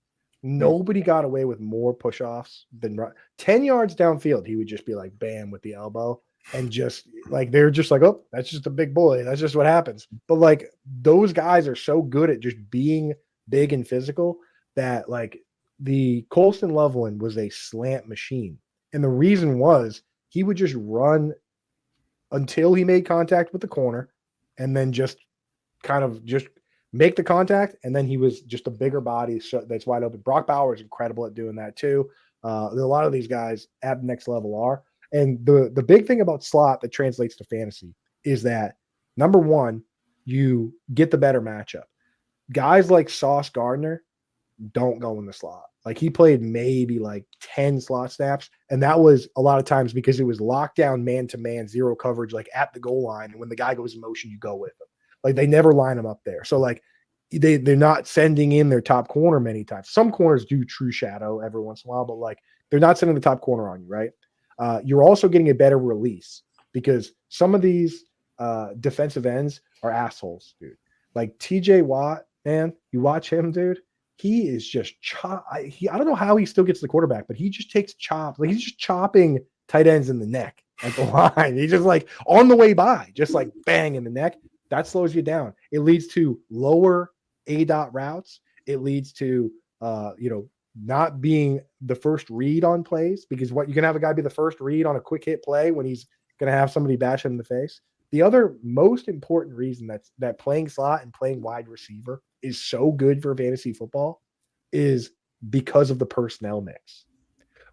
Nobody got away with more push-offs than 10 yards downfield. He would just be like, bam, with the elbow. And just like, they're just like, oh, that's just a big boy. That's just what happens. But like, those guys are so good at just being big and physical that like the Colston Loveland was a slant machine. And the reason was he would just run until he made contact with the corner and then just kind of just make the contact, and then he was just a bigger body that's wide open. Brock Bauer is incredible at doing that too. A lot of these guys at the next level are. And the big thing about slot that translates to fantasy is that, number one, you get the better matchup. Guys like Sauce Gardner don't go in the slot. Like he played maybe like 10 slot snaps, and that was a lot of times because it was lockdown man-to-man, zero coverage, like at the goal line. And when the guy goes in motion, you go with him. Like they never line them up there. So like they're not sending in their top corner many times. Some corners do true shadow every once in a while, but like they're not sending the top corner on you, right? You're also getting a better release because some of these defensive ends are assholes, dude. Like TJ Watt, man, you watch him, dude. He is just I don't know how he still gets the quarterback, but he just takes chops. Like he's just chopping tight ends in the neck at the line. He's just like on the way by, just like bang in the neck. That slows you down. It leads to lower A-dot routes. It leads to, not being the first read on plays, because you can have a guy be the first read on a quick hit play when he's going to have somebody bash him in the face. The other most important reason that playing slot and playing wide receiver is so good for fantasy football is because of the personnel mix.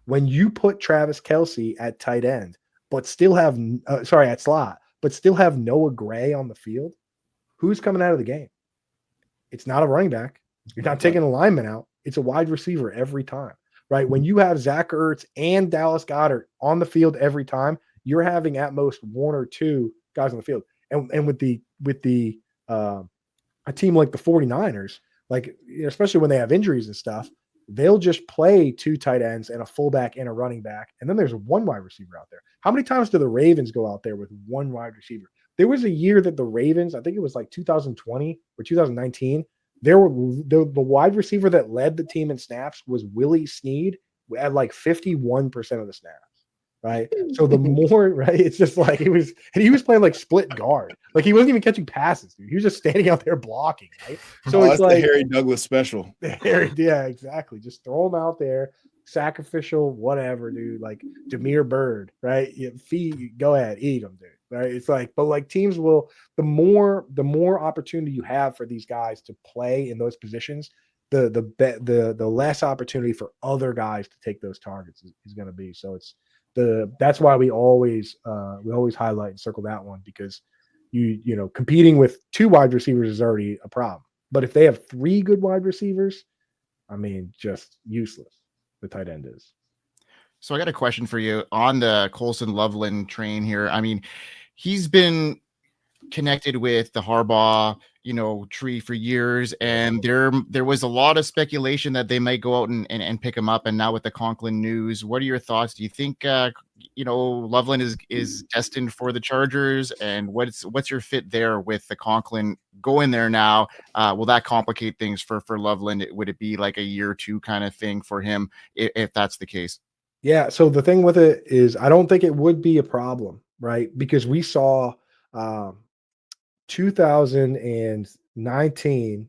When you put Travis Kelce at tight end, but still have at slot, but still have Noah Gray on the field, who's coming out of the game? It's not a running back. You're not taking a lineman out. It's a wide receiver every time, right? When you have Zach Ertz and Dallas Goedert on the field every time, you're having at most one or two guys on the field. And with a team like the 49ers, like especially when they have injuries and stuff, they'll just play 2 tight ends and a fullback and a running back. And then there's one wide receiver out there. How many times do the Ravens go out there with one wide receiver? There was a year that the Ravens, I think it was like 2020 or 2019, the wide receiver that led the team in snaps was Willie Snead at like 51% of the snaps. Right. So the more, right, it's just like he was playing like split guard. Like he wasn't even catching passes, dude. He was just standing out there blocking. Right. So it's like the Harry Douglas special. Yeah, exactly. Just throw him out there, sacrificial, whatever, dude. Like Damiere Byrd, right? Go ahead, eat them, dude. Right. It's like, but like teams will, the more opportunity you have for these guys to play in those positions, the less opportunity for other guys to take those targets is going to be. So that's why we always highlight and circle that one, because competing with 2 wide receivers is already a problem. But if they have 3 good wide receivers, I mean, just useless. The tight end is. So I got a question for you on the Colston Loveland train here. I mean, he's been connected with the Harbaugh, tree for years, and there was a lot of speculation that they might go out and pick him up. And now with the Conklin news, what are your thoughts? Do you think Loveland is destined for the Chargers? And what's your fit there with the Conklin going there now? Will that complicate things for Loveland? Would it be like a year or two kind of thing for him if that's the case? Yeah. So the thing with it is, I don't think it would be a problem, right? Because we saw 2019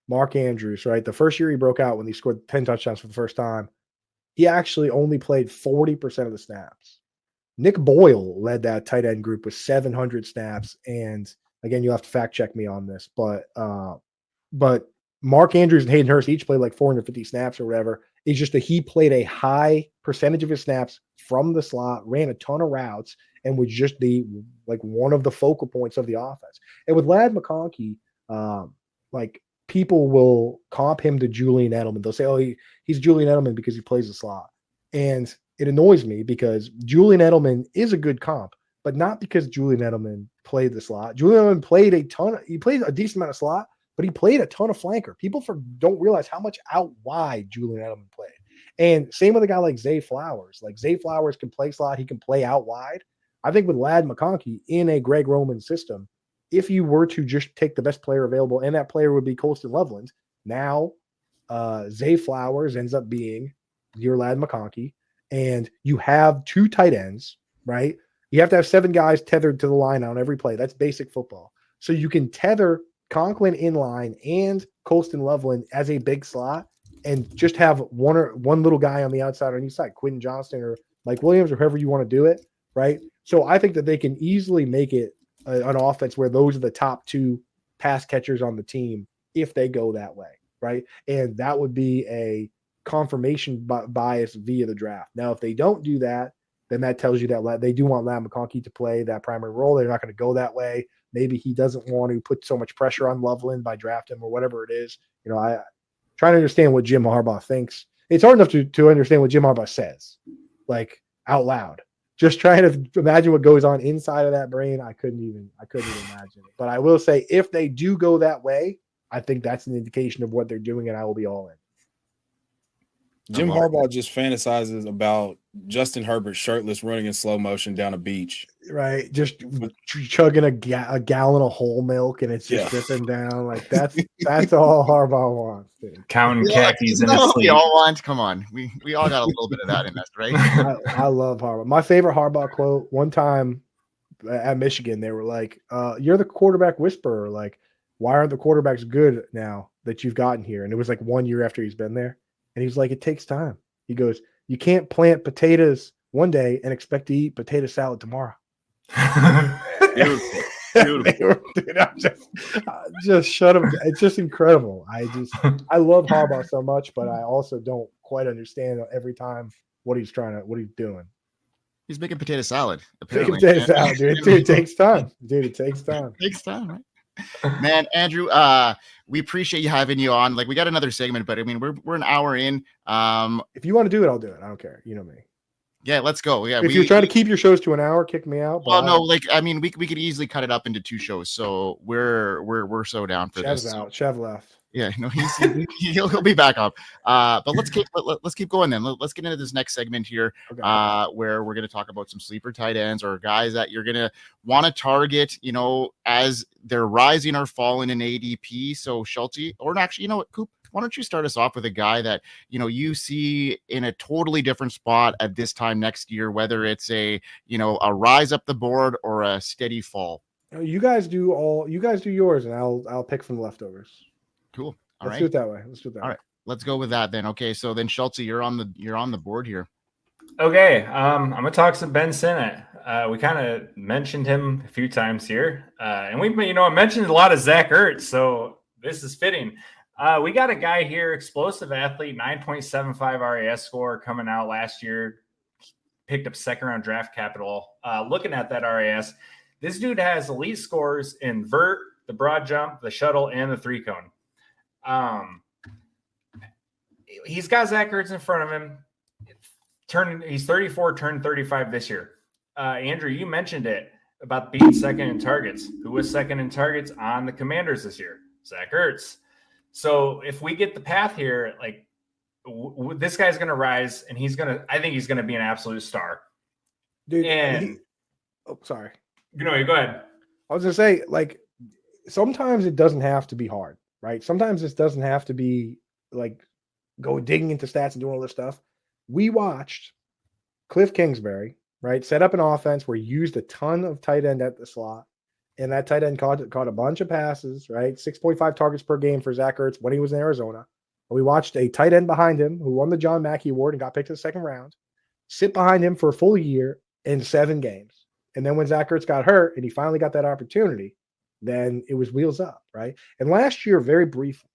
Mark Andrews, right? The first year he broke out when he scored 10 touchdowns for the first time, he actually only played 40% of the snaps. Nick Boyle led that tight end group with 700 snaps. And again, you'll have to fact check me on this, but Mark Andrews and Hayden Hurst each played like 450 snaps or whatever. It's just that he played a high percentage of his snaps from the slot, ran a ton of routes, and was just one of the focal points of the offense. And with Ladd McConkey, people will comp him to Julian Edelman. They'll say, "Oh, he's Julian Edelman because he plays the slot," and it annoys me because Julian Edelman is a good comp, but not because Julian Edelman played the slot. Julian Edelman played he played a decent amount of slot, but he played a ton of flanker. People don't realize how much out wide Julian Edelman played. And same with a guy like Zay Flowers. Like Zay Flowers can play slot, he can play out wide. I think with Ladd McConkey in a Greg Roman system, if you were to just take the best player available, and that player would be Colston Loveland, now Zay Flowers ends up being your Ladd McConkey, and you have two tight ends, right? You have to have 7 guys tethered to the line on every play. That's basic football. So you can tether Conklin in line and Colston Loveland as a big slot and just have one little guy on the outside on each side, Quentin Johnston or Mike Williams or whoever you want to do it, right? So I think that they can easily make it an offense where those are the top 2 pass catchers on the team if they go that way, right? And that would be a confirmation bias via the draft. Now, if they don't do that, then that tells you that they do want Ladd McConkey to play that primary role. They're not going to go that way. Maybe he doesn't want to put so much pressure on Loveland by drafting him or whatever it is. I trying to understand what Jim Harbaugh thinks. It's hard enough to understand what Jim Harbaugh says, like out loud. Just trying to imagine what goes on inside of that brain. I couldn't even imagine it. But I will say, if they do go that way, I think that's an indication of what they're doing, and I will be all in. Jim Harbaugh just fantasizes about Justin Herbert shirtless running in slow motion down a beach. Right. Just chugging a gallon of whole milk and it's just dripping down. Like that's all Harbaugh wants. Dude. Counting khakis in his sleep. We all want. Come on. We all got a little bit of that in us, right? I love Harbaugh. My favorite Harbaugh quote, one time at Michigan, they were like, you're the quarterback whisperer. Like, why aren't the quarterbacks good now that you've gotten here? And it was like 1 year after he's been there. And he's like, it takes time. He goes, you can't plant potatoes one day and expect to eat potato salad tomorrow. Beautiful. Dude, I'm just shut him. It's just incredible. I love Harbaugh so much, but I also don't quite understand every time what he's doing. He's making potato salad. Apparently. Making potato salad, dude. It takes time. Dude, it takes time. It takes time, right? Man, Andrew, we appreciate you having you on. Like, we got another segment, but I mean, we're an hour in. If you want to do it, I'll do it. I don't care. You know me. Yeah, let's go. Yeah, if you're trying to keep your shows to an hour, kick me out. Well, no, like I mean, we could easily cut it up into 2 shows. So we're so down for Chev's this. out. Chev left. Yeah, no, he'll be back up. But let's keep going then. Let's get into this next segment here, where we're going to talk about some sleeper tight ends or guys that you're going to want to target, as they're rising or falling in ADP. So Schultzy, or actually, Coop, why don't you start us off with a guy that you see in a totally different spot at this time next year, whether it's a rise up the board or a steady fall. You guys do yours, and I'll pick from the leftovers. Cool. Let's do it that way. All right. Let's go with that then. Okay. So then Schultzy, you're on the board here. Okay. I'm gonna talk some Ben Sinnott. We kind of mentioned him a few times here. And we've mentioned a lot of Zach Ertz, so this is fitting. We got a guy here, explosive athlete, 9.75 RAS score coming out last year, picked up second round draft capital. Looking at that RAS, this dude has elite scores in vert, the broad jump, the shuttle, and the 3-cone. He's got Zach Ertz in front of him. He's 34, turned 35 this year. Andrew, you mentioned it. about being second in targets. Who was second in targets on the Commanders this year? Zach Ertz. So if we get the path here, like this guy's going to rise, and I think he's going to be an absolute star. Dude, and sorry. You go ahead. I was going to say, like, sometimes it doesn't have to be hard, right? Sometimes this doesn't have to be like go digging into stats and doing all this stuff. We watched Cliff Kingsbury, right, set up an offense where he used a ton of tight end at the slot, and that tight end caught a bunch of passes, right? 6.5 targets per game for Zach Ertz when he was in Arizona. And we watched a tight end behind him who won the John Mackey Award and got picked in the second round sit behind him for a full year in 7 games. And then when Zach Ertz got hurt and he finally got that opportunity, then it was wheels up, right? And last year, very briefly,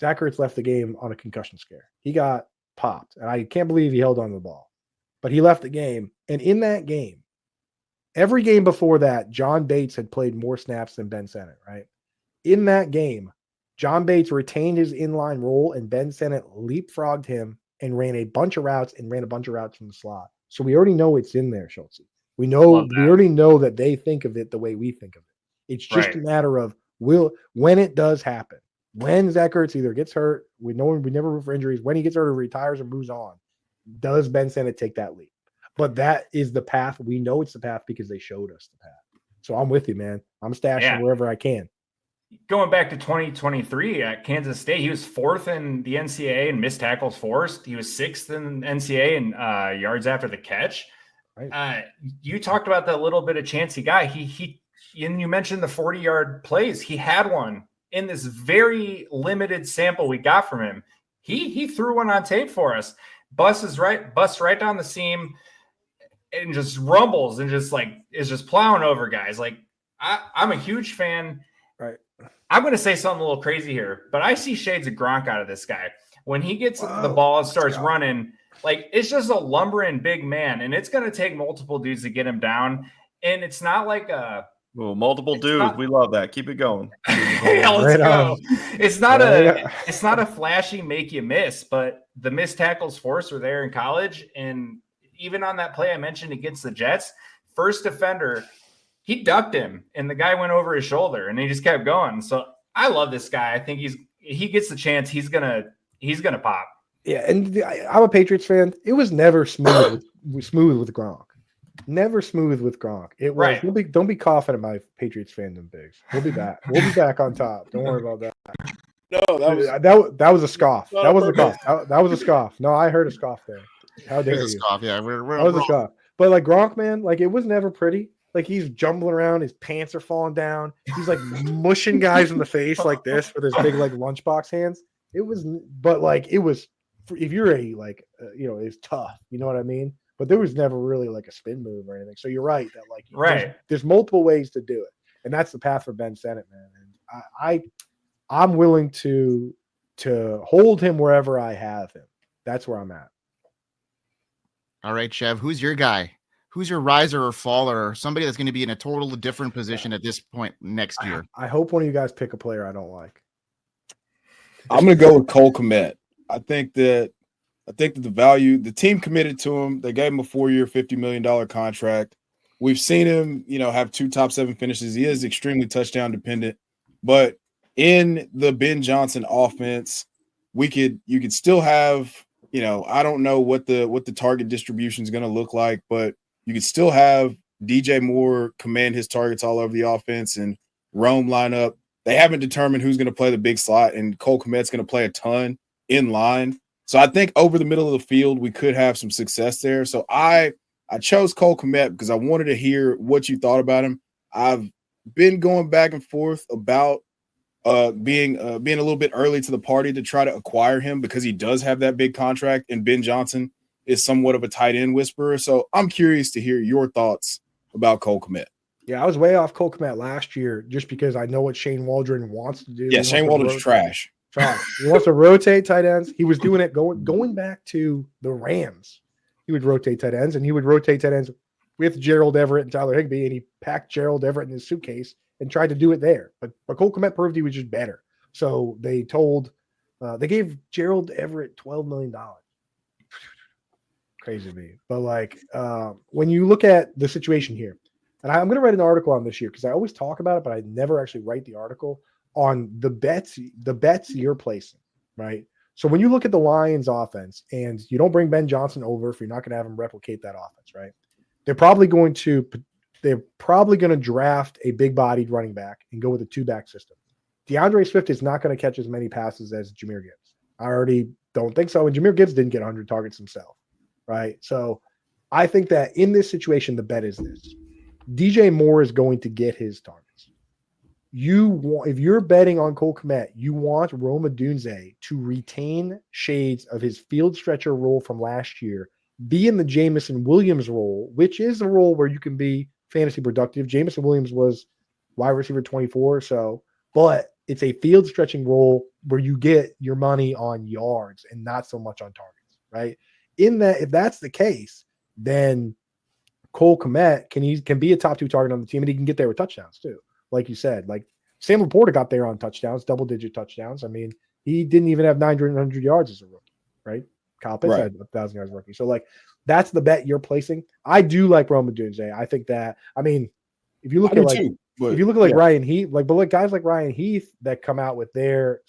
Zach Ertz left the game on a concussion scare. He got popped, and I can't believe he held on to the ball. But he left the game, and in that game, every game before that, John Bates had played more snaps than Ben Sennett, right? In that game, John Bates retained his inline role, and Ben Sennett leapfrogged him and ran a bunch of routes from the slot. So we already know it's in there, Schultzy. We already know that they think of it the way we think of it. It's just a matter of when it does happen. When Zach Ertz either gets hurt, we never root for injuries. When he gets hurt or retires or moves on, does Ben Sennett take that leap? But that is the path. We know it's the path because they showed us the path. So I'm with you, man. I'm stashing wherever I can. Going back to 2023 at Kansas State, he was 4th in the NCAA in missed tackles forced. He was 6th in NCAA in yards after the catch. Right. You talked about that little bit of chance he got. He and you mentioned the 40-yard plays. He had one in this very limited sample we got from him. He threw one on tape for us. Busts right down the seam and just rumbles and just like is just plowing over guys. Like I'm a huge fan. Right. I'm going to say something a little crazy here, but I see shades of Gronk out of this guy. When he gets the ball and starts running, like it's just a lumbering big man, and it's going to take multiple dudes to get him down. And it's not like multiple dudes. We love that. Keep it going. Yeah, let's go. It's not a flashy make you miss, but the missed tackles force were there in college. And even on that play I mentioned against the Jets, first defender, he ducked him and the guy went over his shoulder and he just kept going. So I love this guy. I think he gets the chance. He's gonna pop. Yeah. And I'm a Patriots fan. It was never smooth with Gronk. Never smooth with Gronk. It was don't be coughing at my Patriots fandom, Bigz. We'll be back. We'll be back on top. Don't worry about that. No, that was a scoff. That was a scoff. That was a scoff. No, I heard a scoff there. How dare you? Scoff. Yeah, that was a scoff. But like Gronk, man, like it was never pretty. Like he's jumbling around, his pants are falling down. He's like mushing guys in the face like this with his big like lunchbox hands. It was if you're it's tough. You know what I mean? But there was never really like a spin move or anything. So you're right that like there's multiple ways to do it, and that's the path for Ben Sennett, man. And I'm willing to hold him wherever I have him. That's where I'm at. All right, Chev, who's your guy? Who's your riser or faller, or somebody that's going to be in a totally different position at this point next year? I hope one of you guys pick a player I don't like. I'm going to go with Cole Kmet. I think that the value, the team committed to him. They gave him a 4-year, $50 million contract. We've seen him, have 2 top 7 finishes. He is extremely touchdown dependent, but in the Ben Johnson offense, you could still have, I don't know what the target distribution is going to look like, but you could still have DJ Moore command his targets all over the offense and Rome line up. They haven't determined who's going to play the big slot, and Cole Kmet's going to play a ton in line. So I think over the middle of the field, we could have some success there. So I chose Cole Kmet because I wanted to hear what you thought about him. I've been going back and forth about being a little bit early to the party to try to acquire him because he does have that big contract, and Ben Johnson is somewhat of a tight end whisperer. So I'm curious to hear your thoughts about Cole Kmet. Yeah, I was way off Cole Kmet last year just because I know what Shane Waldron wants to do. Yeah, Shane Waldron's trash. He wants to rotate tight ends. He was doing it going back to the Rams. He would rotate tight ends, and he would rotate tight ends with Gerald Everett and Tyler Higbee, and he packed Gerald Everett in his suitcase and tried to do it there. But Cole Kmet proved he was just better. So they gave Gerald Everett $12 million. crazy to me. But like when you look at the situation here, and I'm going to write an article on this year because I always talk about it, but I never actually write the article on the bets you're placing, right? So when you look at the Lions offense and you don't bring Ben Johnson over if you're not going to have him replicate that offense, right? They're probably going to draft a big-bodied running back and go with a two-back system. DeAndre Swift is not going to catch as many passes as Jahmyr Gibbs. I already don't think so. And Jahmyr Gibbs didn't get 100 targets himself, right? So I think that in this situation, the bet is this. DJ Moore is going to get his targets. If you're betting on Cole Kmet, you want Rome Odunze to retain shades of his field stretcher role from last year, be in the Jamison Williams role, which is a role where you can be fantasy productive. Jamison Williams was wide receiver 24, but it's a field stretching role where you get your money on yards and not so much on targets, right? In that, if that's the case, then Cole Kmet can be a top 2 target on the team, and he can get there with touchdowns too. Like you said, like Sam Laporta got there on touchdowns, double-digit touchdowns. I mean, he didn't even have 900 yards as a rookie, right? Kyle Pitts had 1,000 yards rookie. So, like, that's the bet you're placing. I do like Rome Odunze. I think that, I mean, if you look at Ryan Heath, but like guys like Ryan Heath that come out with their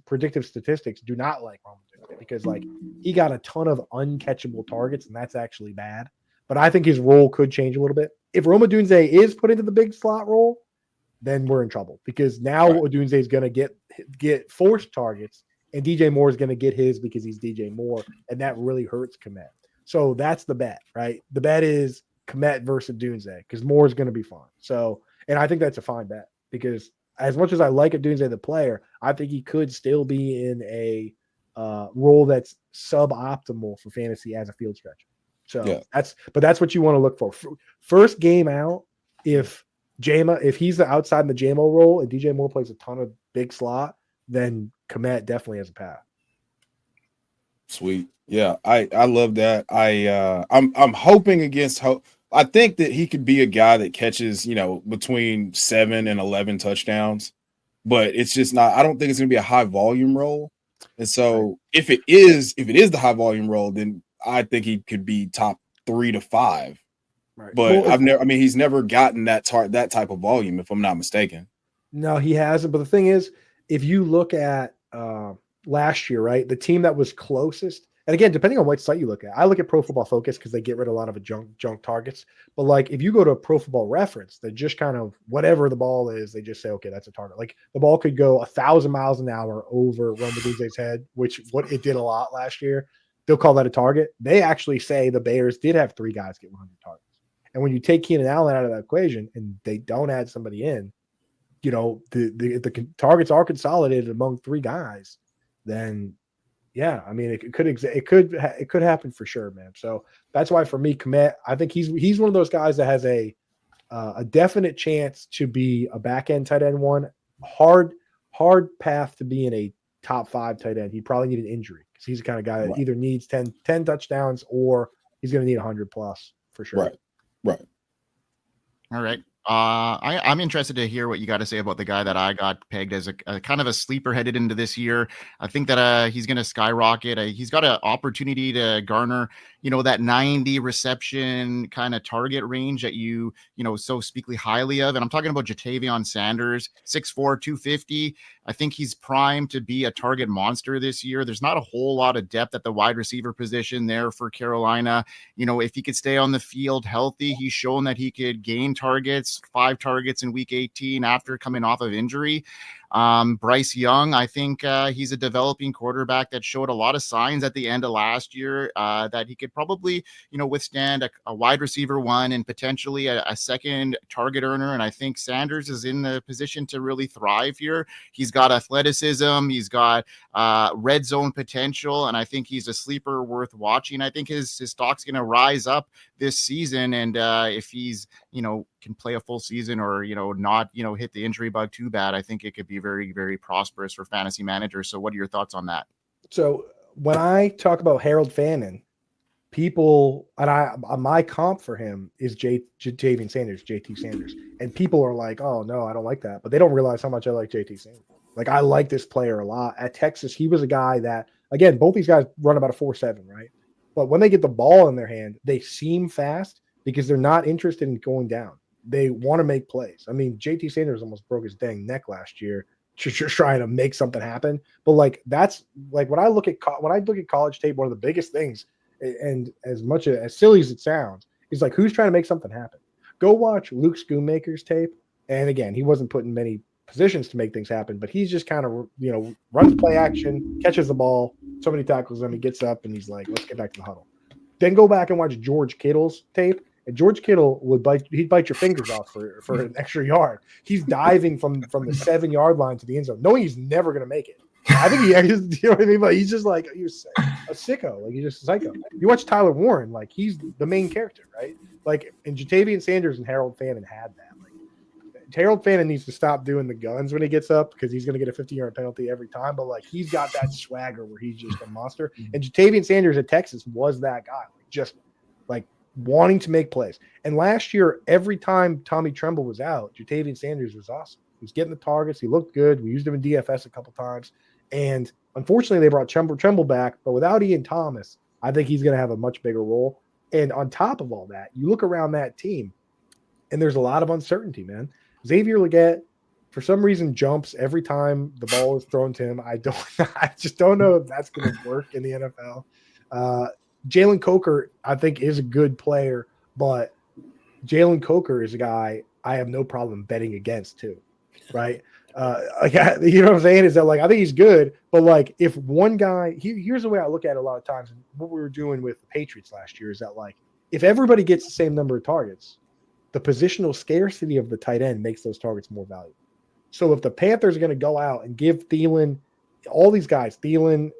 predictive statistics do not like Rome Odunze because, like, he got a ton of uncatchable targets, and that's actually bad. But I think his role could change a little bit. If Rome Odunze is put into the big slot role, then we're in trouble because now Odunze is going to get forced targets, and DJ Moore is going to get his because he's DJ Moore, and that really hurts Kmet. So that's the bet, right? The bet is Kmet versus Odunze because Moore is going to be fine. So, and I think that's a fine bet because as much as I like Odunze the player, I think he could still be in a role that's suboptimal for fantasy as a field stretcher. So that's what you want to look for. First game out, if he's the outside in the JMO role and DJ Moore plays a ton of big slot, then Kmet definitely has a path. Sweet. Yeah, I love that. I'm hoping against hope. I think that he could be a guy that catches, between 7 and 11 touchdowns, but it's just not. I don't think it's going to be a high volume role. And so if it is the high volume role, then I think he could be top 3 to 5. Right. But he's never gotten that type of volume, if I'm not mistaken. No, he hasn't. But the thing is, if you look at last year, right, the team that was closest, and again, depending on what site you look at, I look at Pro Football Focus because they get rid of a lot of junk targets. But like, if you go to Pro Football Reference, they just kind of whatever the ball is, they just say, okay, that's a target. Like the ball could go 1,000 miles an hour over Rome Odunze's head, which what it did a lot last year. They'll call that a target. They actually say the Bears did have 3 guys get 100 targets. And when you take Keenan Allen out of that equation and they don't add somebody in, the targets are consolidated among 3 guys, then yeah, I mean it could happen for sure, man. So that's why for me, Kmet, I think he's one of those guys that has a definite chance to be a back end tight end one. Hard path to be in a top 5 tight end. He'd probably need an injury because he's the kind of guy that either needs 10 touchdowns or he's going to need 100 plus for sure. Right. All right. I'm interested to hear what you got to say about the guy that I got pegged as a kind of a sleeper headed into this year. I think that he's going to skyrocket. He's got an opportunity to garner, that 90 reception kind of target range that you so speak highly of. And I'm talking about Jatavion Sanders, 6'4", 250. I think he's primed to be a target monster this year. There's not a whole lot of depth at the wide receiver position there for Carolina. If he could stay on the field healthy, he's shown that he could gain targets, 5 targets in week 18 after coming off of injury. Bryce Young, I think he's a developing quarterback that showed a lot of signs at the end of last year that he could probably, withstand a wide receiver 1 and potentially a second target earner. And I think Sanders is in the position to really thrive here. He's got athleticism. He's got red zone potential. And I think he's a sleeper worth watching. I think his stock's going to rise up this season. And if he's, can play a full season or, not, hit the injury bug too bad, I think it could be very, very prosperous for fantasy managers. So what are your thoughts on that? So when I talk about Harold Fannin, people, and my comp for him is JT Sanders. And people are like, oh no, I don't like that. But they don't realize how much I like JT Sanders. Like I like this player a lot. At Texas, he was a guy that, again, both these guys run about a 4.7, right? But when they get the ball in their hand, they seem fast because they're not interested in going down. They want to make plays. I mean, JT Sanders almost broke his dang neck last year just trying to make something happen. But like that's like when I look at college tape, one of the biggest things, and as much as silly as it sounds, is like who's trying to make something happen. Go watch Luke Schoonmaker's tape, and again, he wasn't put in many positions to make things happen, but he's just kind of runs play action, catches the ball, somebody tackles him, he gets up, and he's like, "Let's get back to the huddle." Then go back and watch George Kittle's tape. And George Kittle he'd bite your fingers off for an extra yard. He's diving from the 7-yard line to the end zone, knowing he's never going to make it. I think you know what I mean? But he's just like, he's a sicko. Like, he's just a psycho. You watch Tyler Warren, like, he's the main character, right? Like, and Jatavian Sanders and Harold Fannin had that. Like, Harold Fannin needs to stop doing the guns when he gets up because he's going to get a 50-yard penalty every time. But, like, he's got that swagger where he's just a monster. And Jatavian Sanders at Texas was that guy. Like, just, like, wanting to make plays. And last year, every time Tommy Tremble was out, Jatavian Sanders was awesome. He was getting the targets. He looked good. We used him in DFS a couple times. And unfortunately, they brought Tremble back. But without Ian Thomas, I think he's going to have a much bigger role. And on top of all that, you look around that team, and there's a lot of uncertainty, man. Xavier Legette, for some reason, jumps every time the ball is thrown to him. I just don't know if that's going to work in the NFL. Jalen Coker, I think, is a good player, but Jalen Coker is a guy I have no problem betting against too, right? You know what I'm saying? Is that like I think he's good, but like if one guy, here's the way I look at it a lot of times. And what we were doing with the Patriots last year is that like if everybody gets the same number of targets, the positional scarcity of the tight end makes those targets more valuable. So if the Panthers are going to go out and give Thielen, all these guys, Thielen,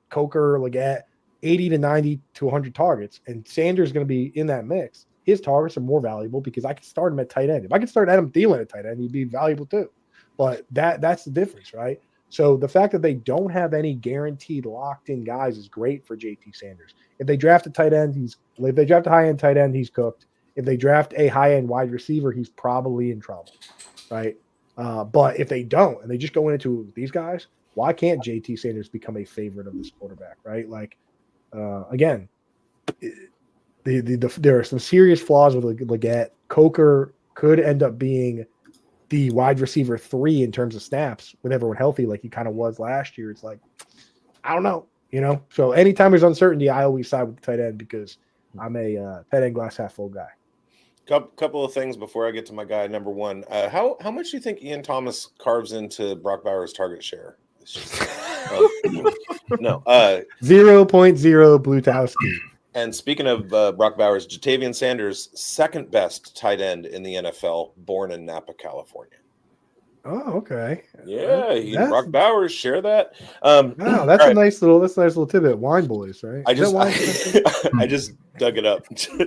Coker, Legette, 80 to 90 to 100 targets, and Sanders is going to be in that mix, his targets are more valuable because I can start him at tight end. If I could start Adam Thielen at tight end, he'd be valuable too. But that's the difference, right? So the fact that they don't have any guaranteed locked-in guys is great for JT Sanders. If they draft a tight end, if they draft a high-end tight end, he's cooked. If they draft a high-end wide receiver, he's probably in trouble, right? But if they don't, and they just go into these guys, why can't JT Sanders become a favorite of this quarterback, right? Like, again, there are some serious flaws with Legette. Coker could end up being the wide receiver 3 in terms of snaps with everyone healthy, like he kind of was last year. It's like, I don't know, So anytime there's uncertainty, I always side with the tight end because I'm a tight end glass half full guy. Couple of things before I get to my guy. Number one, how much do you think Ian Thomas carves into Brock Bowers' target share? No. 0.0 Blutowski. And speaking of Brock Bowers, Jatavian Sanders, second best tight end in the NFL, born in Napa, California. Oh, okay. Yeah, he and Brock Bowers share that. Wow, that's a nice little tidbit. Wine boys, right? I just dug it up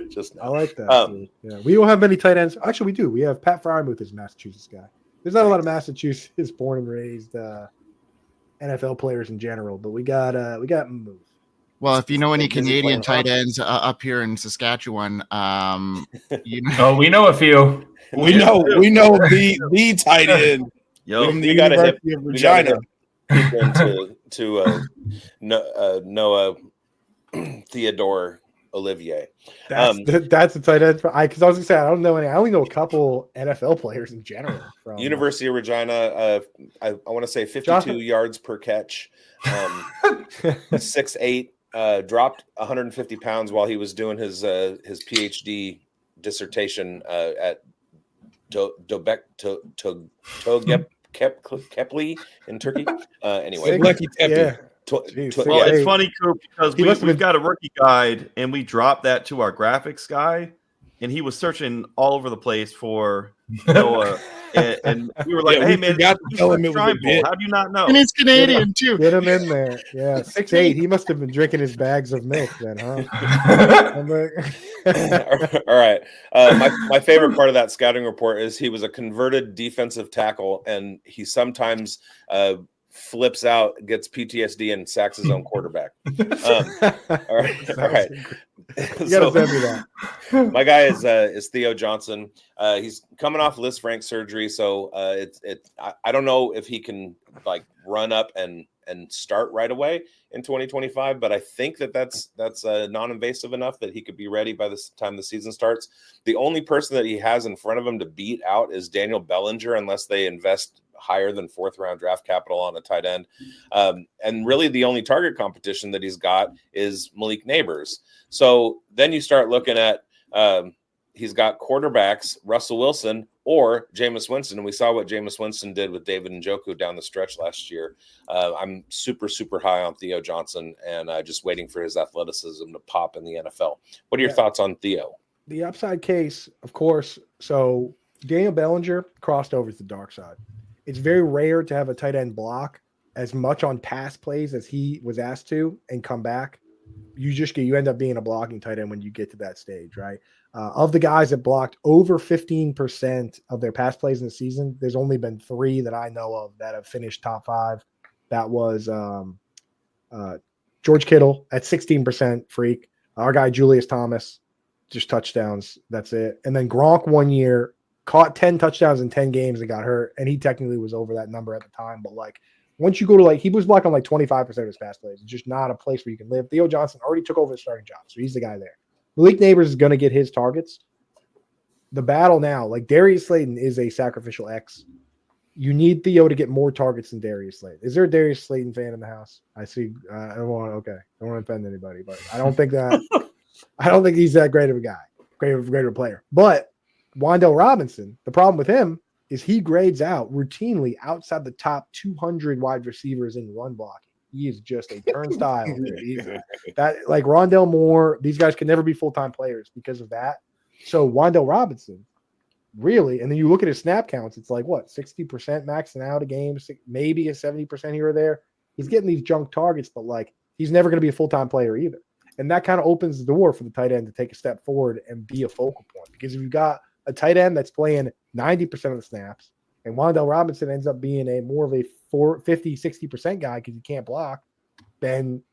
just now. I like that. Yeah, we don't have many tight ends. Actually, we do. We have Pat Frymuth is a Massachusetts guy. There's not a lot of Massachusetts born and raised NFL players in general, but we got move. Well, if you know any Canadian tight ends up here in Saskatchewan, Oh, we know a few. We know the tight end from the University of Regina. To Noah Theodore Olivier. That's the tight end. Because I was gonna say I don't know any. I only know a couple NFL players in general. From University of Regina. I want to say 52 yards per catch. 6'8". Dropped 150 pounds while he was doing his PhD dissertation at Kepli in Turkey. Anyway, yeah. It's funny, Coop, because we've got a rookie guide and we dropped that to our graphics guy, and he was searching all over the place for Noah. And we were like, "Hey man, how do you not know?" And he's Canadian too. Get him in there. Yeah, 6'8". He must have been drinking his bags of milk then, huh? All right. My favorite part of that scouting report is he was a converted defensive tackle, and he sometimes flips out, gets PTSD, and sacks his own quarterback. All right. You gotta send me that. My guy is Theo Johnson. He's coming off Lisfranc surgery, so I don't know if he can like run up and and start right away in 2025. But I think that's non-invasive enough that he could be ready by the time the season starts. The only person that he has in front of him to beat out is Daniel Bellinger, unless they invest higher than 4th round draft capital on a tight end. And really the only target competition that he's got is Malik Neighbors. So then you start looking at he's got quarterbacks, Russell Wilson or Jameis Winston. And we saw what Jameis Winston did with David Njoku down the stretch last year. I'm super, super high on Theo Johnson and just waiting for his athleticism to pop in the NFL. What are your thoughts on Theo? The upside case, of course. So Daniel Bellinger crossed over to the dark side. It's very rare to have a tight end block as much on pass plays as he was asked to and come back. You end up being a blocking tight end when you get to that stage, right? Of the guys that blocked over 15% of their pass plays in the season, there's only been 3 that I know of that have finished top 5. That was George Kittle at 16% freak. Our guy Julius Thomas, just touchdowns. That's it. And then Gronk 1 year caught 10 touchdowns in 10 games and got hurt. And he technically was over that number at the time. But like once you go to he was blocking like 25% of his pass plays. It's just not a place where you can live. Theo Johnson already took over the starting job. So he's the guy there. Malik Neighbors is going to get his targets. The battle now, like Darius Slayton is a sacrificial X. You need Theo to get more targets than Darius Slayton. Is there a Darius Slayton fan in the house? I see. I don't want to offend anybody, but I don't think he's that great of a guy, great of a player. But Wan'Dale Robinson, the problem with him is he grades out routinely outside the top 200 wide receivers in run blocking. He is just a turnstile. That like Rondale Moore, these guys can never be full-time players because of that. So Wan'Dale Robinson, really, and then you look at his snap counts, it's like what, 60% maxing out a game, maybe a 70% here or there. He's getting these junk targets, but like he's never going to be a full-time player either. And that kind of opens the door for the tight end to take a step forward and be a focal point. Because if you've got a tight end that's playing 90% of the snaps, and Wan'Dale Robinson ends up being a more of a 50, 60% guy because he can't block, then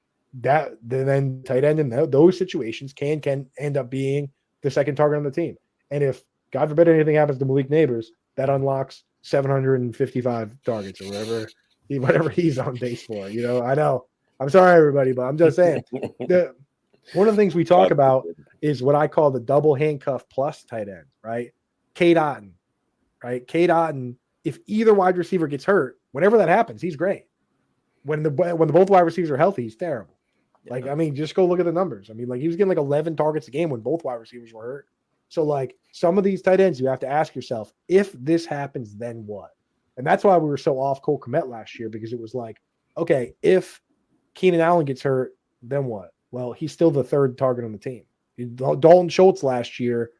tight end in those situations can end up being the second target on the team. And if, God forbid, anything happens to Malik Neighbors, that unlocks 755 targets or whatever he's on base for. You know, I know. I'm sorry, everybody, but I'm just saying. One of the things we talk about is what I call the double handcuff plus tight end, right? Cade Otton, right? Cade Otton, if either wide receiver gets hurt, whenever that happens, he's great. When the both wide receivers are healthy, he's terrible. Yeah. Like, I mean, just go look at the numbers. I mean, like he was getting like 11 targets a game when both wide receivers were hurt. So like some of these tight ends, you have to ask yourself, if this happens, then what? And that's why we were so off Cole Kmet last year, because it was like, okay, if Keenan Allen gets hurt, then what? Well, he's still the third target on the team. Dalton Schultz last year,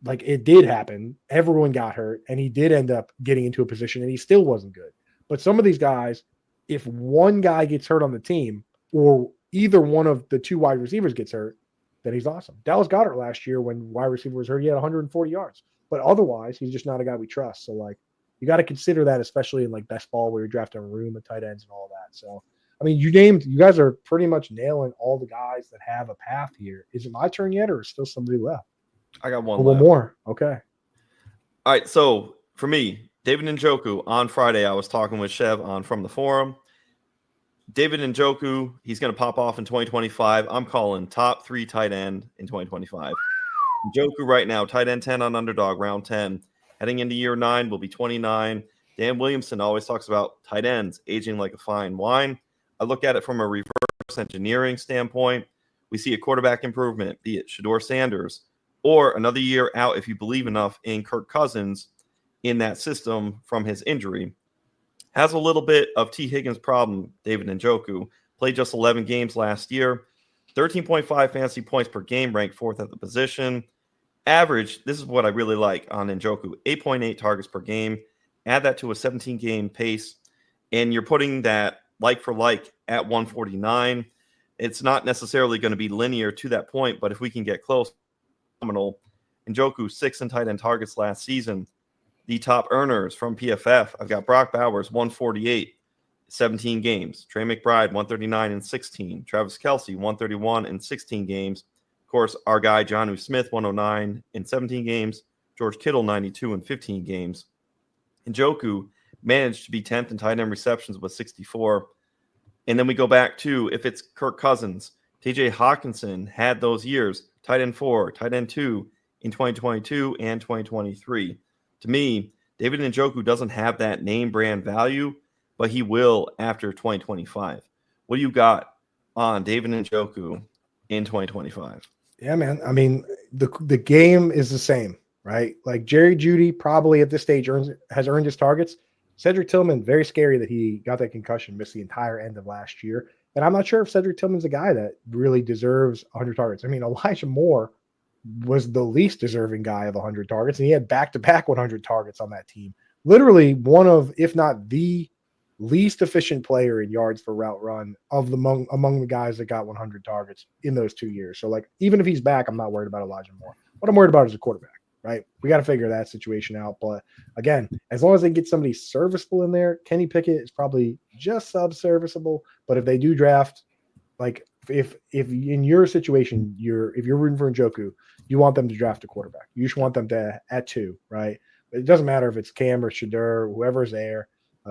like it did happen. Everyone got hurt, and he did end up getting into a position, and he still wasn't good. But some of these guys, if one guy gets hurt on the team, or either one of the 2 wide receivers gets hurt, then he's awesome. Dallas Goedert last year, when wide receiver was hurt, he had 140 yards. But otherwise, he's just not a guy we trust. So, like, you got to consider that, especially in like best ball where you're drafting a room of tight ends and all that. So, I mean, you guys are pretty much nailing all the guys that have a path here. Is it my turn yet, or is still somebody left? I got one more. Okay. All right. So for me, David Njoku, on Friday, I was talking with Chev on From the Forum. David Njoku, he's going to pop off in 2025. I'm calling top 3 tight end in 2025. Njoku right now, tight end 10 on Underdog, round 10. Heading into year 9, will be 29. Dan Williamson always talks about tight ends aging like a fine wine. I look at it from a reverse engineering standpoint. We see a quarterback improvement, be it Shedeur Sanders, or another year out, if you believe enough, in Kirk Cousins in that system from his injury. Has a little bit of T. Higgins problem, David Njoku. Played just 11 games last year. 13.5 fantasy points per game, ranked 4th at the position. Average, this is what I really like on Njoku, 8.8 targets per game. Add that to a 17-game pace, and you're putting that like for like at 149. It's not necessarily going to be linear to that point, but if we can get close, phenomenal. Njoku, 6 in tight end targets last season. The top earners from PFF, I've got Brock Bowers, 148, 17 games. Trey McBride, 139 and 16. Travis Kelce, 131 and 16 games. Of course, our guy Jonnu Smith, 109 in 17 games. George Kittle, 92 in 15 games. Njoku managed to be 10th in tight end receptions with 64. And then we go back to if it's Kirk Cousins, TJ Hawkinson had those years, tight end 4, tight end 2 in 2022 and 2023. To me, David Njoku doesn't have that name brand value, but he will after 2025. What do you got on David Njoku in 2025? Yeah, man. I mean, the game is the same, right? Like Jerry Jeudy probably at this stage has earned his targets. Cedric Tillman, very scary that he got that concussion, missed the entire end of last year. And I'm not sure if Cedric Tillman's a guy that really deserves 100 targets. I mean, Elijah Moore was the least deserving guy of 100 targets, and he had back-to-back 100 targets on that team. Literally one of, if not the least efficient player in yards per route run of among the guys that got 100 targets in those 2 years. So, like, even if he's back, I'm not worried about Elijah Moore. What I'm worried about is a quarterback. Right, we got to figure that situation out. But again, as long as they get somebody serviceable in there, Kenny Pickett is probably just sub-serviceable. But if they do draft, like if in your situation, if you're rooting for Njoku, you want them to draft a quarterback. You just want them to at 2, right? It doesn't matter if it's Cam or Shedeur, whoever's there,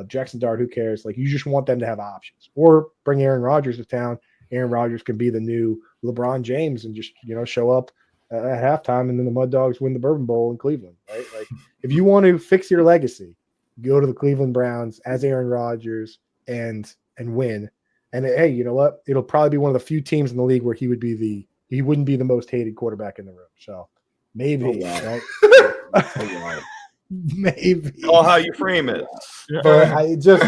Jackson Dart, who cares? Like, you just want them to have options. Or bring Aaron Rodgers to town. Aaron Rodgers can be the new LeBron James and just show up at halftime, and then the Mud Dogs win the Bourbon Bowl in Cleveland, right? Like, if you want to fix your legacy, go to the Cleveland Browns as Aaron Rodgers and win. And hey, you know what? It'll probably be one of the few teams in the league where he wouldn't be the most hated quarterback in the room. So maybe, right? Maybe. Oh, how you frame it. But I just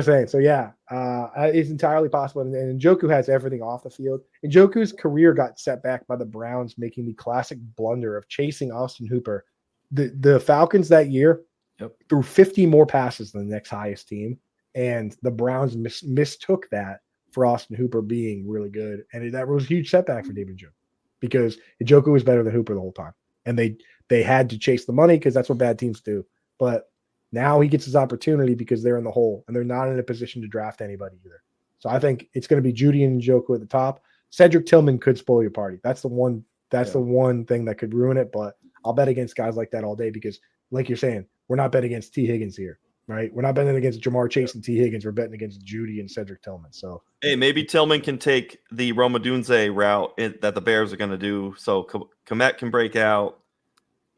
saying. So yeah, it's entirely possible. And Njoku has everything off the field. Njoku's career got set back by the Browns making the classic blunder of chasing Austin Hooper. The Falcons that year threw 50 more passes than the next highest team, and the Browns mistook that for Austin Hooper being really good, and that was a huge setback for David Njoku because Njoku was better than Hooper the whole time, and they had to chase the money because that's what bad teams do, but. Now he gets his opportunity because they're in the hole and they're not in a position to draft anybody either. So I think it's going to be Jeudy and Njoku at the top. Cedric Tillman could spoil your party. That's the one thing that could ruin it. But I'll bet against guys like that all day because, like you're saying, we're not betting against T. Higgins here, right? We're not betting against Jamar Chase and T. Higgins. We're betting against Jeudy and Cedric Tillman. So hey, maybe Tillman can take the Rome Odunze route that the Bears are going to do. So Kmet can break out.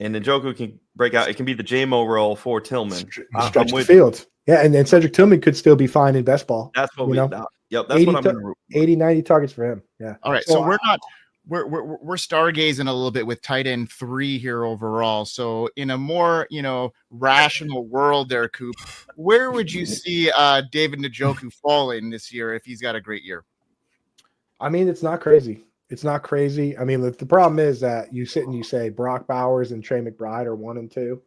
And Njoku can break out. It can be the JMO role for Tillman. Stretch the field. Yeah, and Cedric Tillman could still be fine in best ball. That's what that's what I'm going to root. 80, 90 targets for him. Yeah. All right. So we're stargazing a little bit with tight end 3 here overall. So in a more, rational world there, Coop, where would you see David Njoku fall in this year if he's got a great year? I mean, it's not crazy. It's not crazy. I mean, the problem is that you sit and you say Brock Bowers and Trey McBride are 1 and 2.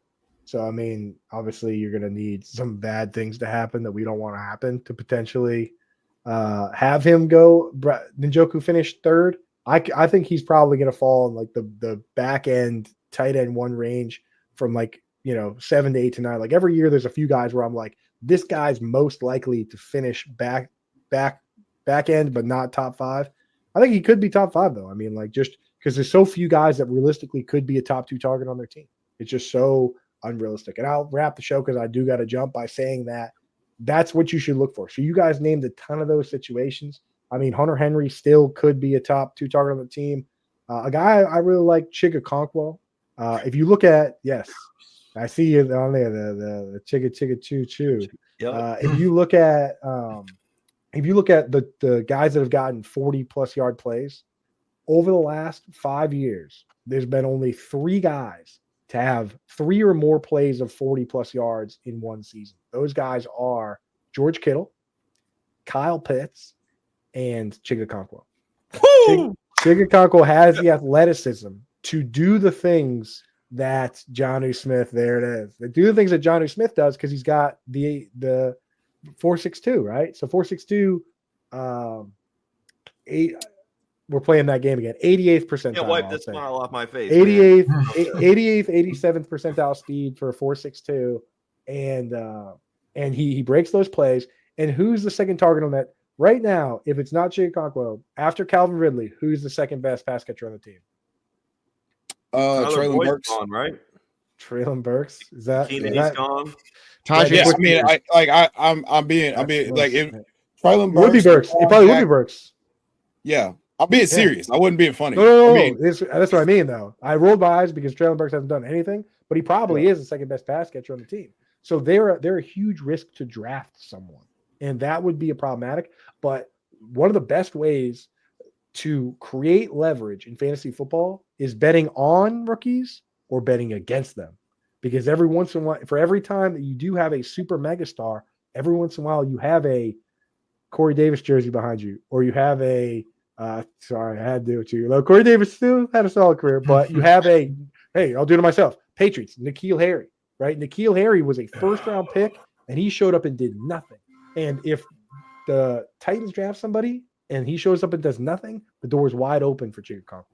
So, I mean, obviously you're going to need some bad things to happen that we don't want to happen to potentially have him go. Njoku finish 3rd. I think he's probably going to fall in like the back end tight end 1 range from 7 to 8 to 9. Like every year there's a few guys where I'm like, this guy's most likely to finish back end, but not top 5. I think he could be top 5 though. I mean, just because there's so few guys that realistically could be a top 2 target on their team. It's just so unrealistic. And I'll wrap the show because I do got to jump by saying that that's what you should look for. So you guys named a ton of those situations. I mean, Hunter Henry still could be a top 2 target on the team. A guy I really like, Chig Okonkwo. If you look at, yes, I see you on there, the Chigga Choo Choo. Yep. If you look at the guys that have gotten 40+ yard plays over the last 5 years, there's been only 3 guys to have 3 or more plays of 40+ yards in one season. Those guys are George Kittle, Kyle Pitts, and Chig Okonkwo. Chig Okonkwo has the athleticism to do the things that Jonnu Smith, there it is. They do the things that Jonnu Smith does because he's got the 4.62, right? So 4.62, 8. We're playing that game again. 88th percentile. Can't wipe this smile off my face. 88th, 87th percentile speed for 4.62, and he breaks those plays. And who's the second target on that right now? If it's not Chig Okonkwo, after Calvin Ridley, who's the second best pass catcher on the team? Traylon Burks, gone, right? Traylon Burks, is that? Keenan, he's gone. Yeah, I mean, I'm being like Traylon Would be Burks. It probably would be Burks. Yeah. I'm being serious. I wasn't being funny. No. That's what I mean, though. I rolled my eyes because Traylon Burks hasn't done anything, but he probably is the second best pass catcher on the team. So they're a huge risk to draft someone, and that would be a problematic. But one of the best ways to create leverage in fantasy football is betting on rookies or betting against them, because every once in a while, for every time that you do have a super megastar, every once in a while you have a Corey Davis jersey behind you, or you have a sorry, I had to do it to you. Well, Corey Davis still had a solid career, but you have hey, I'll do it myself. Patriots, N'Keal Harry, right? N'Keal Harry was a first-round pick, and he showed up and did nothing. And if the Titans draft somebody and he shows up and does nothing, the door is wide open for Chig Okonkwo.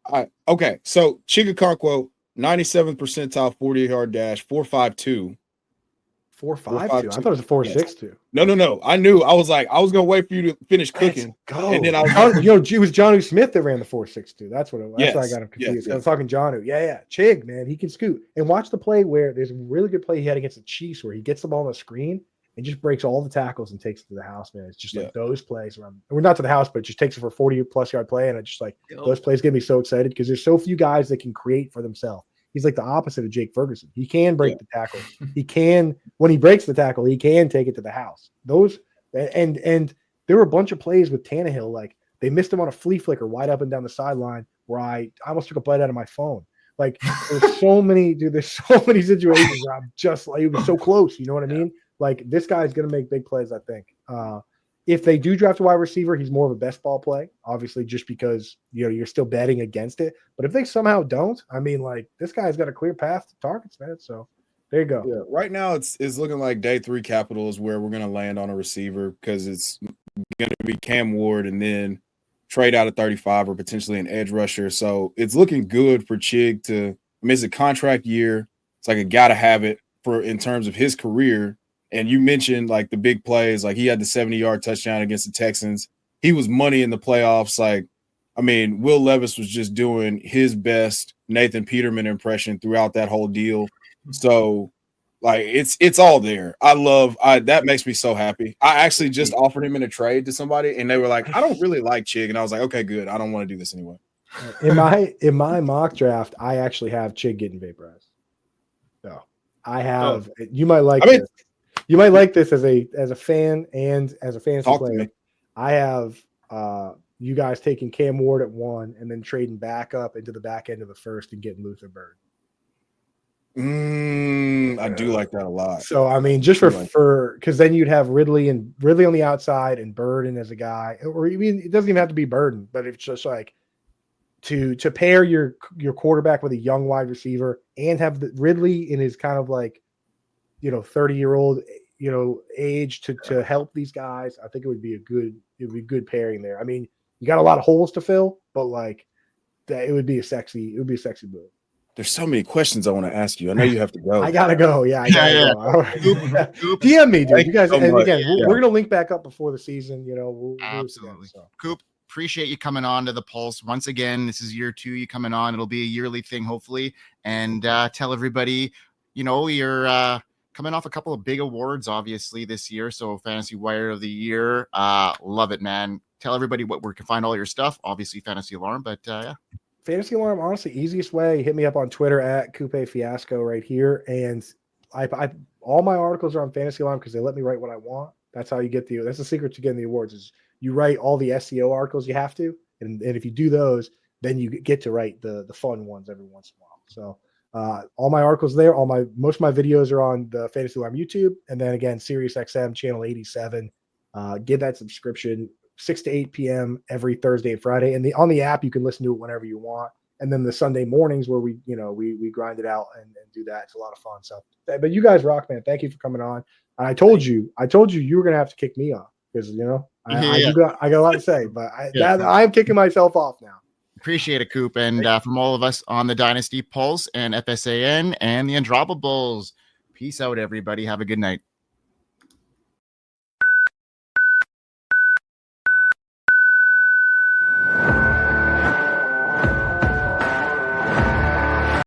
All right. Okay. So Chig Okonkwo, 97th percentile 40-yard dash, 4.52. 4.52. I thought it was a 4.62. No. I knew. I was like, I was gonna wait for you to finish cooking. And then I was it was Jonnu Smith that ran the 4.62. That's what it was. That's why I got him confused. Yes. I was talking Jonnu. Yeah. Chig, man, he can scoot. And watch the play where there's a really good play he had against the Chiefs where he gets the ball on the screen and just breaks all the tackles and takes it to the house, man. It's just like those plays where we're not to the house, but it just takes it for a 40+ yard play. And I just like those plays get me so excited because there's so few guys that can create for themselves. He's like the opposite of Jake Ferguson. He can break the tackle. He can, when he breaks the tackle, he can take it to the house. Those and there were a bunch of plays with Tannehill, like they missed him on a flea flicker wide up and down the sideline where I almost took a bite out of my phone. Like there's so many situations where I'm just like, it was so close. You know what I mean? Like this guy's gonna make big plays, I think. If they do draft a wide receiver, he's more of a best ball play, obviously, just because you're still betting against it. But if they somehow don't, I mean, like this guy's got a clear path to targets, man. So there you go. Yeah, right now it's looking like day 3 capital is where we're gonna land on a receiver because it's gonna be Cam Ward and then trade out of 35 or potentially an edge rusher. So it's looking good for Chig to. I mean, it's a contract year. It's like a gotta have it for in terms of his career. And you mentioned like the big plays, like he had the 70-yard touchdown against the Texans. He was money in the playoffs. Like, I mean, Will Levis was just doing his best Nathan Peterman impression throughout that whole deal. So, like, it's all there. That makes me so happy. I actually just offered him in a trade to somebody, and they were like, I don't really like Chig. And I was like, okay, good. I don't want to do this anyway. In my mock draft, I actually have Chig getting vaporized. So I have you might like this. You might like this as a fan and as a fantasy player. I have you guys taking Cam Ward at 1 and then trading back up into the back end of the first and getting Luther Bird. I do like that a lot. So I mean, just for because then you'd have Ridley on the outside and Burden as a guy, or I mean, it doesn't even have to be Burden, but it's just like to pair your quarterback with a young wide receiver and have Ridley in his kind of like 30-year-old, age to help these guys. I think it would be a good pairing there. I mean, you got a lot of holes to fill, but like that, it would be a sexy move. There's so many questions I want to ask you. I know you have to go. I gotta go. Yeah, I gotta go. DM me, dude. You guys, and again, we're gonna link back up before the season. Absolutely. Coop, appreciate you coming on to the Pulse once again. This is year 2 you coming on. It'll be a yearly thing, hopefully, and tell everybody, you're coming off a couple of big awards, obviously, this year. So Fantasy Wire of the Year. Love it, man. Tell everybody where we can find all your stuff. Obviously, Fantasy Alarm, but yeah. Fantasy Alarm, honestly, easiest way. Hit me up on Twitter at Coupe Fiasco right here. And I all my articles are on Fantasy Alarm because they let me write what I want. That's how you get that's the secret to getting the awards is you write all the SEO articles you have to. And if you do those, then you get to write the fun ones every once in a while. So all my articles there, most of my videos are on the Fantasy Alarm YouTube, and then again, SiriusXM channel 87. Give that subscription 6 to 8 p.m. every Thursday and Friday, and on the app you can listen to it whenever you want. And then the Sunday mornings where we grind it out and do that. It's a lot of fun. So, but you guys rock, man. Thank you for coming on. And I told you you were gonna have to kick me off because I got a lot to say, but I'm kicking myself off now. Appreciate it, Coop. And from all of us on the Dynasty Pulse and FSAN and the Undroppables, peace out, everybody. Have a good night.